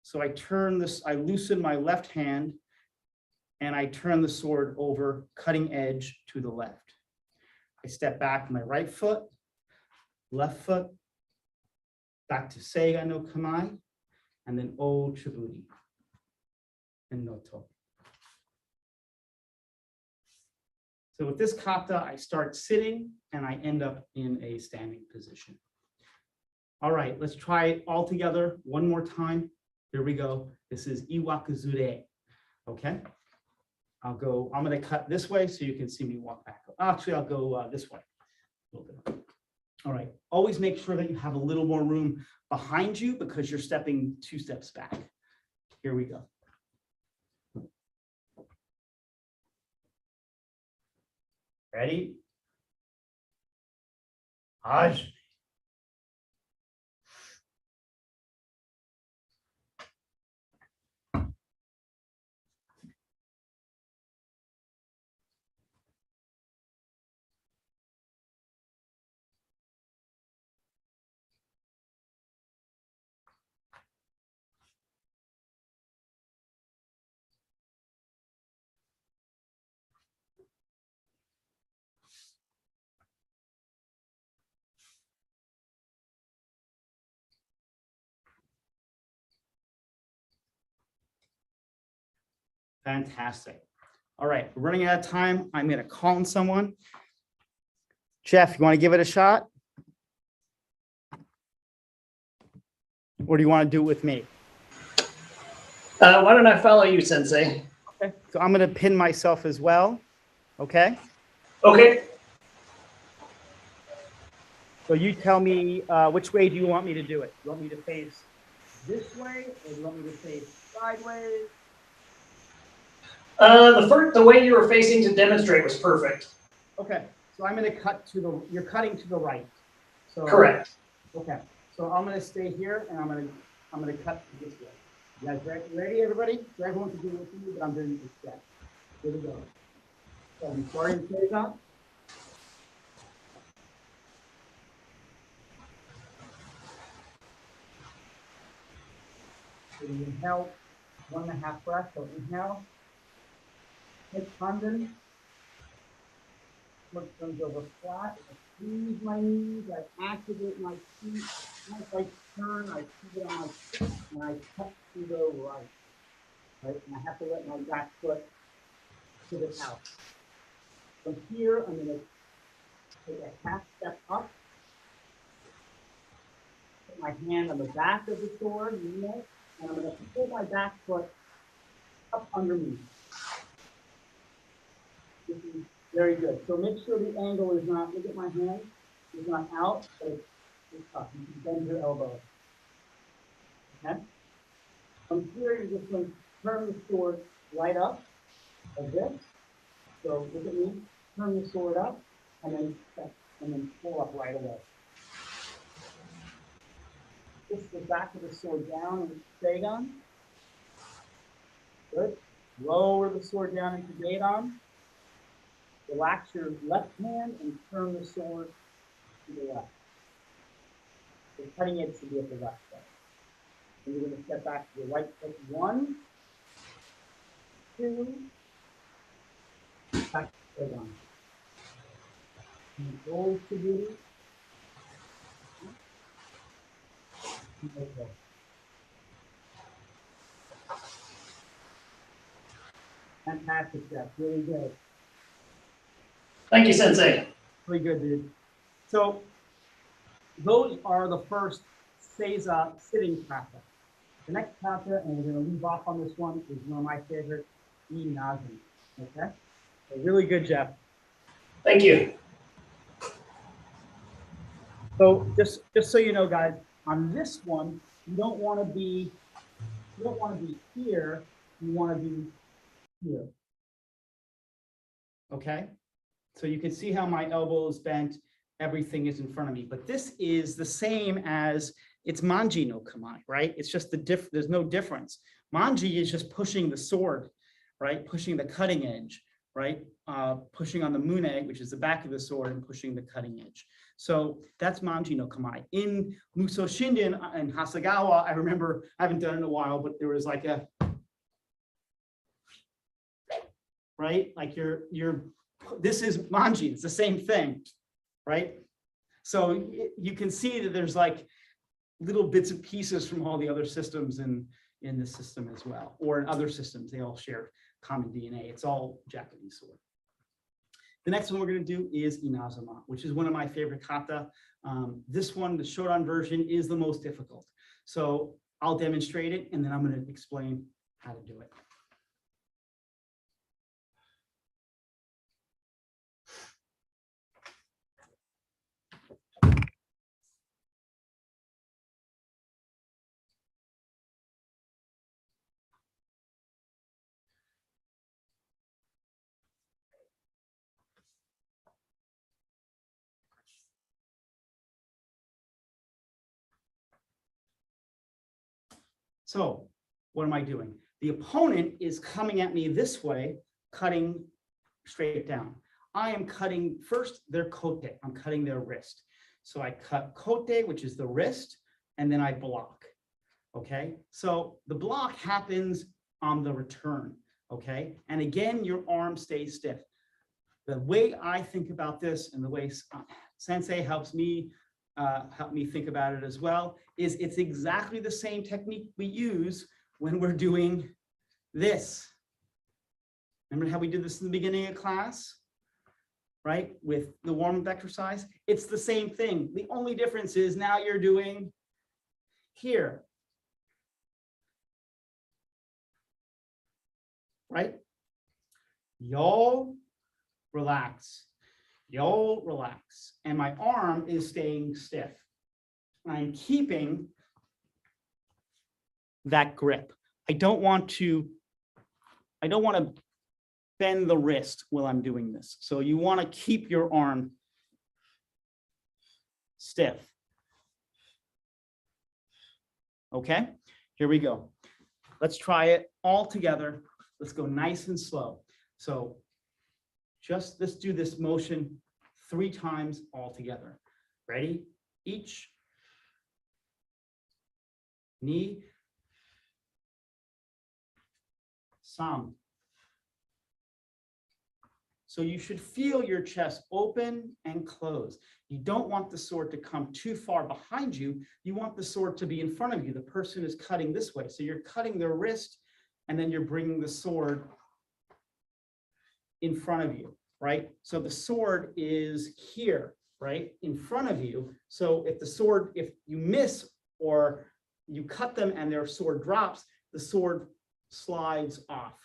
So I loosen my left hand, and I turn the sword over, cutting edge to the left. I step back my right foot, left foot, back to Seiga no Kamae, and then Ochiburi and Noto. So with this kata, I start sitting and I end up in a standing position. All right, let's try it all together one more time. Here we go. This is Iwakuzure, okay? I'm gonna cut this way so you can see me walk back. Actually, I'll go this way. A little bit. All right, always make sure that you have a little more room behind you because you're stepping 2 steps back. Here we go. Ready? Aj. Fantastic. All right, we're running out of time. I'm going to call on someone. Jeff, you want to give it a shot? Or do you want to do it with me? Why don't I follow you, Sensei? Okay, so I'm going to pin myself as well. Okay. Okay. So you tell me which way do you want me to do it? You want me to face this way, or do you want me to face sideways? The way you were facing to demonstrate was perfect. Okay, so I'm going to cut you're cutting to the right. So Correct. okay, so I'm going to stay here, and I'm going to cut this way. You guys ready, everybody? So everyone can do it with me, but I'm doing this step. Here we go. So I'm starting to take up. So you inhale 1.5 breaths. So inhale. Take London. Look comes over flat. I squeeze my knees. I activate my feet. As I turn, I pivot on my foot, and I cut to the right. Right, and I have to let my back foot pivot out. From here, I'm going to take a half step up. put my hand on the back of the sword, and I'm going to pull my back foot up underneath. This is very good. So make sure the angle is not, look at my hand, it's not out, but it's up. You can bend your elbow. Okay? From here, you're just going to turn the sword right up, like this. So look at me, turn the sword up, and then pull up right away. Push the back of the sword down and stay on. Good. Lower the sword down into Daedon. Relax your left hand and turn the sword to the left. The cutting edge should be at the left side. And you're going to step back to the right foot. 1, 2, back to Daedon. Ochiburi. Okay. Fantastic, Jeff. Really good. Thank you, Sensei. Really good, dude. So those are the first Seiza sitting kata. The next kata, and we're going to leave off on this one, is one of my favorite, Inazuma. Okay? So really good, Jeff. Thank you. So just so you know, guys, on this one, you don't want to be here. You want to be here. Okay? So you can see how my elbow is bent. Everything is in front of me. But this is the same as it's manji no kamae, right? It's just there's no difference. Manji is just pushing the sword, right? Pushing the cutting edge, right? Pushing on the mune, which is the back of the sword, and pushing the cutting edge. So that's manji no kamae. In Muso Shinden and Hasegawa, I remember, I haven't done it in a while, but there was like a, right? Like this is manji, it's the same thing, right? So you can see that there's like little bits and pieces from all the other systems in this system as well, or in other systems. They all share common DNA. It's all Japanese sword. The next one we're going to do is Inazuma, which is one of my favorite kata. This one, the Shodan version, is the most difficult. So I'll demonstrate it, and then I'm going to explain how to do it. So what am I doing? The opponent is coming at me this way, cutting straight down. I am cutting first their kote. I'm cutting their wrist. So I cut kote, which is the wrist, and then I block. Okay. So the block happens on the return. Okay. And again, your arm stays stiff. The way I think about this, and the way Sensei helps me think about it as well, is it's exactly the same technique we use when we're doing this. Remember how we did this in the beginning of class, right? With the warm-up exercise, it's the same thing. The only difference is now you're doing here, right? Y'all relax. Y'all relax. And my arm is staying stiff. I'm keeping that grip. I don't want to bend the wrist while I'm doing this. So you want to keep your arm stiff. Okay, here we go. Let's try it all together. Let's go nice and slow. So let's do this motion 3 times all together. Ready? Each. Ni. Sam. So you should feel your chest open and close. You don't want the sword to come too far behind you. You want the sword to be in front of you. The person is cutting this way. So you're cutting their wrist, and then you're bringing the sword in front of you, right? So the sword is here, right, in front of you. So if you miss or you cut them and their sword drops, the sword slides off.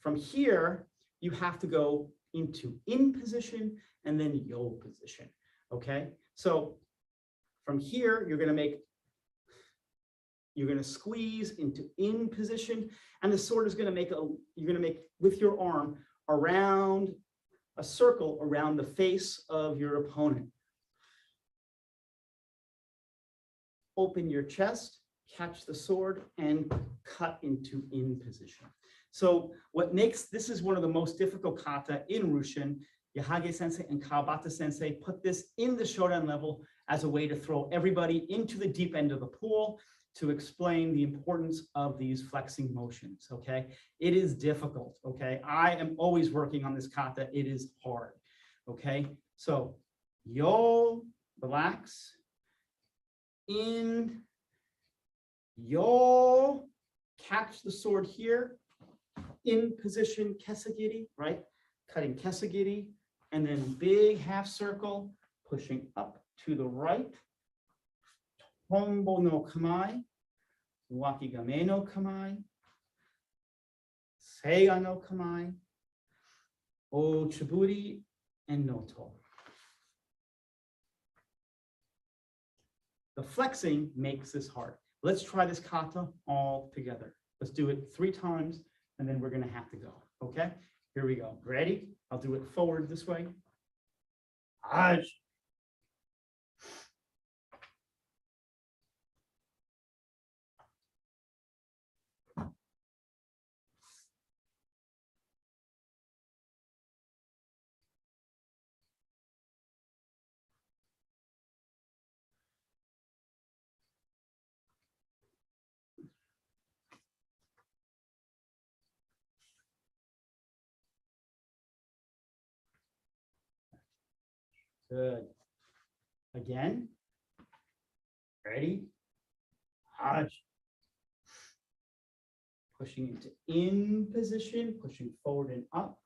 From here, you have to go into in position and then yo position, okay? So from here, you're going to squeeze into in position, and the sword is going to make with your arm around a circle around the face of your opponent. Open your chest, catch the sword, and cut into in position. So this is one of the most difficult kata in Rushin. Yahage sensei and Kawabata sensei put this in the Shodan level as a way to throw everybody into the deep end of the pool to explain the importance of these flexing motions, okay? It is difficult, okay? I am always working on this kata. It is hard, okay? So, yo, relax. In, yo, catch the sword here. In position, kesagiri, right? Cutting kesagiri, and then big half circle, pushing up to the right. Tombo no kamae, wakigame no kamae, seiga no kamae, ochiburi, and noto. The flexing makes this hard. Let's try this kata all together. Let's do it 3 times, and then we're going to have to go. Okay? Here we go. Ready? I'll do it forward this way. Aj. Good. Again. Ready? Aj. Pushing into in position, pushing forward and up.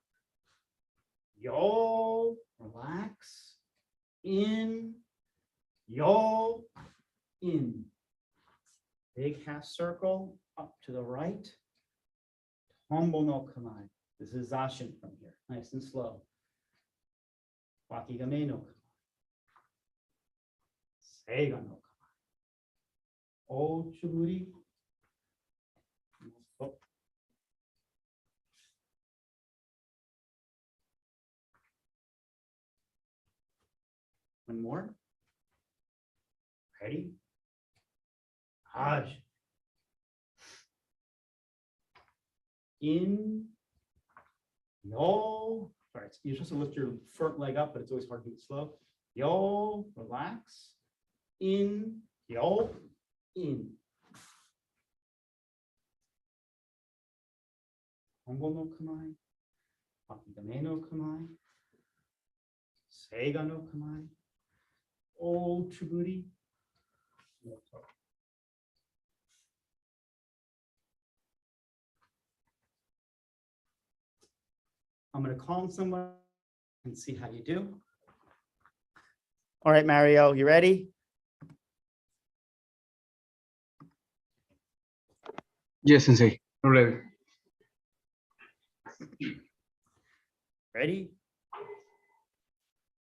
Yo, relax. In, yo, in. Big half circle up to the right. Tombo no kamae. This is Zashin from here. Nice and slow. Wakigame no kamae. Seiga no kamae. Ochiburi. Oh. One more. Ready? Aj. In, yo. Sorry, you're supposed to lift your front leg up, but it's always hard to do it slow. Yo, relax. In, yo, in. Tombo no kamae. Wakigame no kamae. Seiga no kamae. Ochiburi. I'm going to call on someone and see how you do. All right, Mario, you ready? Yes, Sensei. I'm ready. Ready?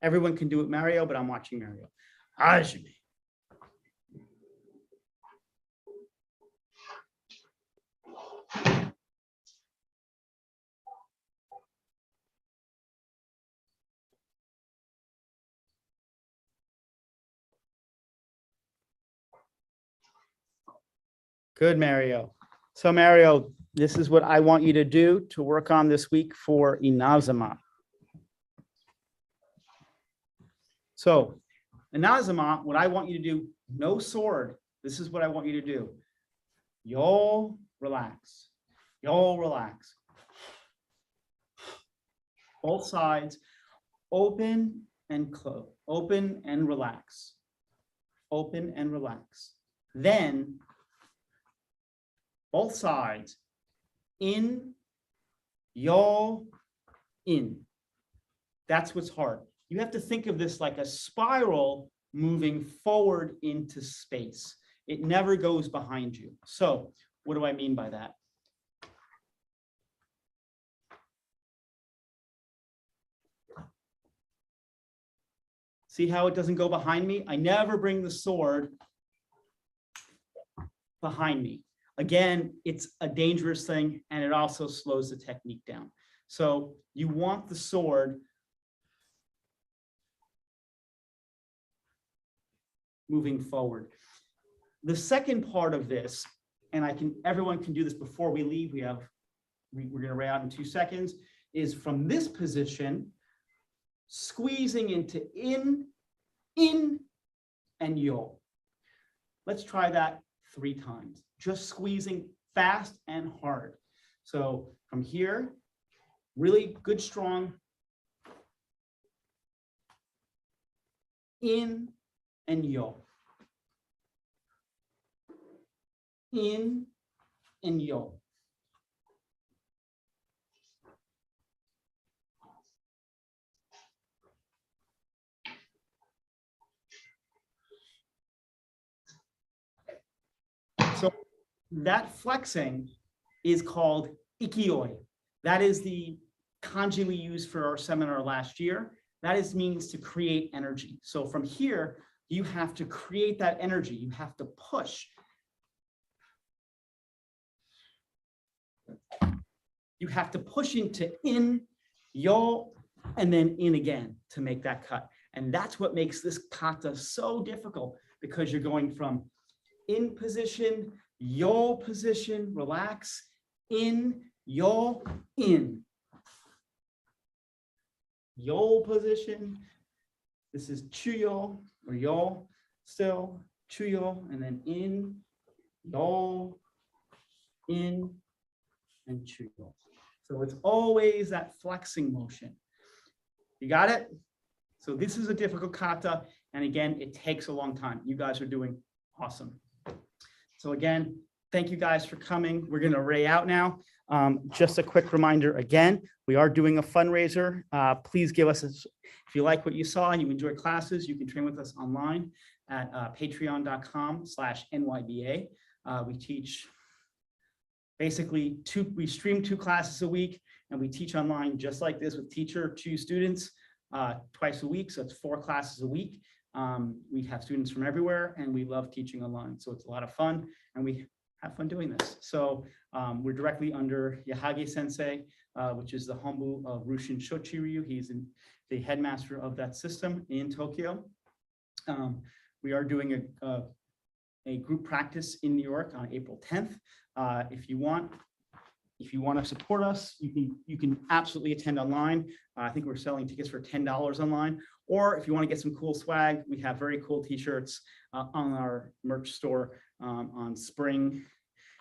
Everyone can do it, Mario, but I'm watching Mario. Hajime. Good, Mario. So Mario, this is what I want you to do to work on this week for Inazuma. So Inazuma, what I want you to do, no sword. This is what I want you to do. Yo, relax. Yo, relax. Both sides, open and close. Open and relax. Open and relax. Then both sides, in, yo, in. That's what's hard. You have to think of this like a spiral moving forward into space. It never goes behind you. So what do I mean by that? See how it doesn't go behind me? I never bring the sword behind me. Again, it's a dangerous thing, and it also slows the technique down. So you want the sword moving forward. The second part of this, and everyone can do this before we leave, we're going to write out in 2 seconds, is from this position, squeezing into in, and yo. Let's try that 3 times. Just squeezing fast and hard. So from here, really good, strong, in and yo. In and yo. So that flexing is called ikioi. That is the kanji we used for our seminar last year. That means to create energy. So from here, you have to create that energy. You have to push. You have to push into in, yo, and then in again to make that cut. And that's what makes this kata so difficult, because you're going from in position, yo position, relax, in, yo, in. Yo position. This is chuyo or yo, still chuyo, and then in, yo, in, and chuyo. So it's always that flexing motion. You got it? So this is a difficult kata, and again, it takes a long time. You guys are doing awesome. So again, thank you guys for coming. We're going to ray out now. Just a quick reminder again, we are doing a fundraiser. Please give us, if you like what you saw and you enjoy classes, you can train with us online at patreon.com/NYBA. We teach basically we stream 2 classes a week, and we teach online just like this with teacher, 2 students twice a week. So it's 4 classes a week. We have students from everywhere, and we love teaching online. So it's a lot of fun, and we have fun doing this. So we're directly under Yahagi Sensei, which is the Hombu of Rushin Shochiryu. He's the headmaster of that system in Tokyo. We are doing a group practice in New York on April 10th. If you want to support us, you can absolutely attend online. I think we're selling tickets for $10 online. Or if you want to get some cool swag, we have very cool t-shirts on our merch store on Spring.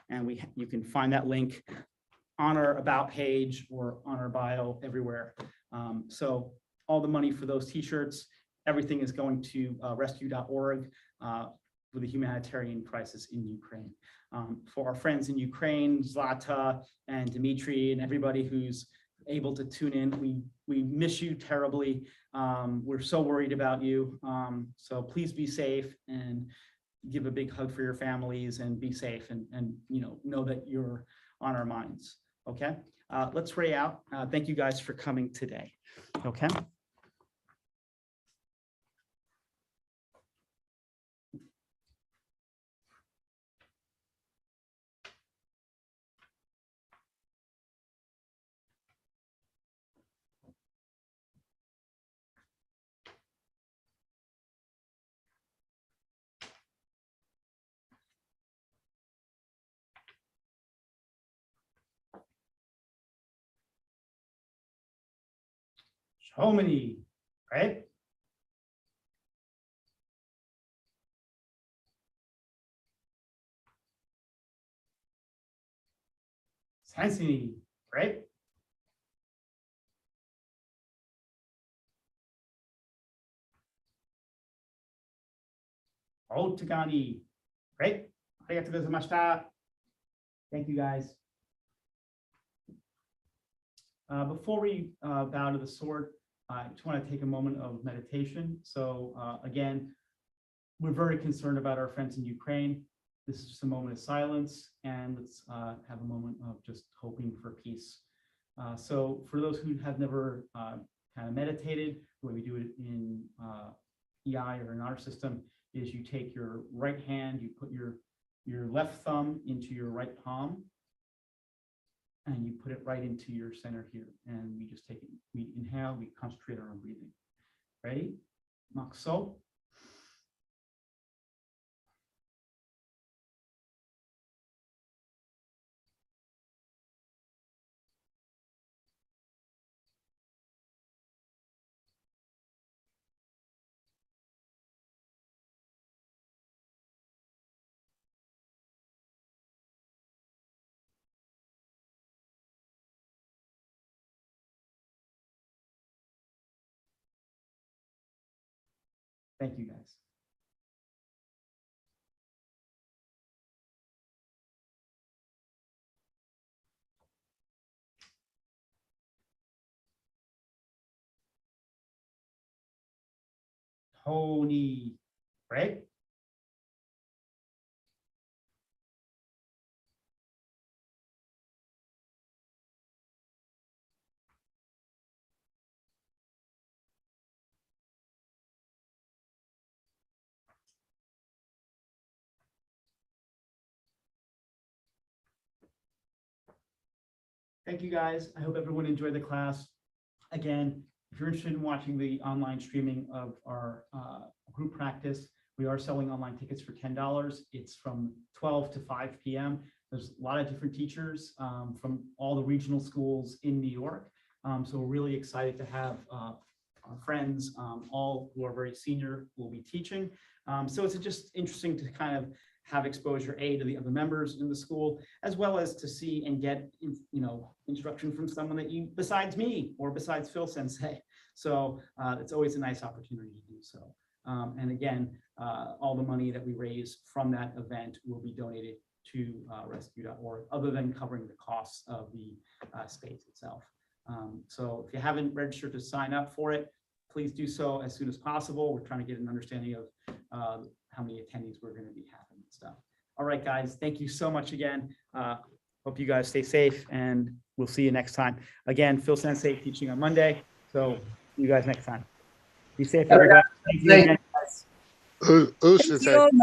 And you can find that link on our About page or on our bio everywhere. So all the money for those t-shirts, everything is going to rescue.org for the humanitarian crisis in Ukraine. For our friends in Ukraine, Zlata and Dimitri and everybody who's able to tune in, we miss you terribly. We're so worried about you. So please be safe and give a big hug for your families and be safe, and know that you're on our minds. Okay, let's ray out. Thank you guys for coming today. Okay. Shomini, right? Sensini, right? Otagani, right? Arigatou gozaimashita. Thank you, guys. Before we bow to the sword, I just want to take a moment of meditation. So again, we're very concerned about our friends in Ukraine. this is just a moment of silence, and let's have a moment of just hoping for peace. So for those who have never kind of meditated, the way we do it in EI or in our system is you take your right hand, you put your left thumb into your right palm, and you put it right into your center here. And we just take it, we inhale, we concentrate on our breathing. Ready? Makso. Thank you, guys. Tony, right? Thank you, guys. I hope everyone enjoyed the class. Again, if you're interested in watching the online streaming of our group practice, we are selling online tickets for $10. It's from 12 to 5 p.m. There's a lot of different teachers from all the regional schools in New York. So we're really excited to have our friends, all who are very senior, will be teaching. So it's just interesting to kind of have exposure to the other members in the school, as well as to see and get, instruction from someone that you, besides me or besides Phil Sensei. So it's always a nice opportunity to do so. And again, all the money that we raise from that event will be donated to rescue.org, other than covering the costs of the space itself. So if you haven't registered to sign up for it, please do so as soon as possible. We're trying to get an understanding of how many attendees we're going to be having and stuff. All right, guys, thank you so much again. Hope you guys stay safe, and we'll see you next time. Again, Phil Sensei teaching on Monday. So see you guys next time. Be safe, everybody. Thank you again, guys. Sensei.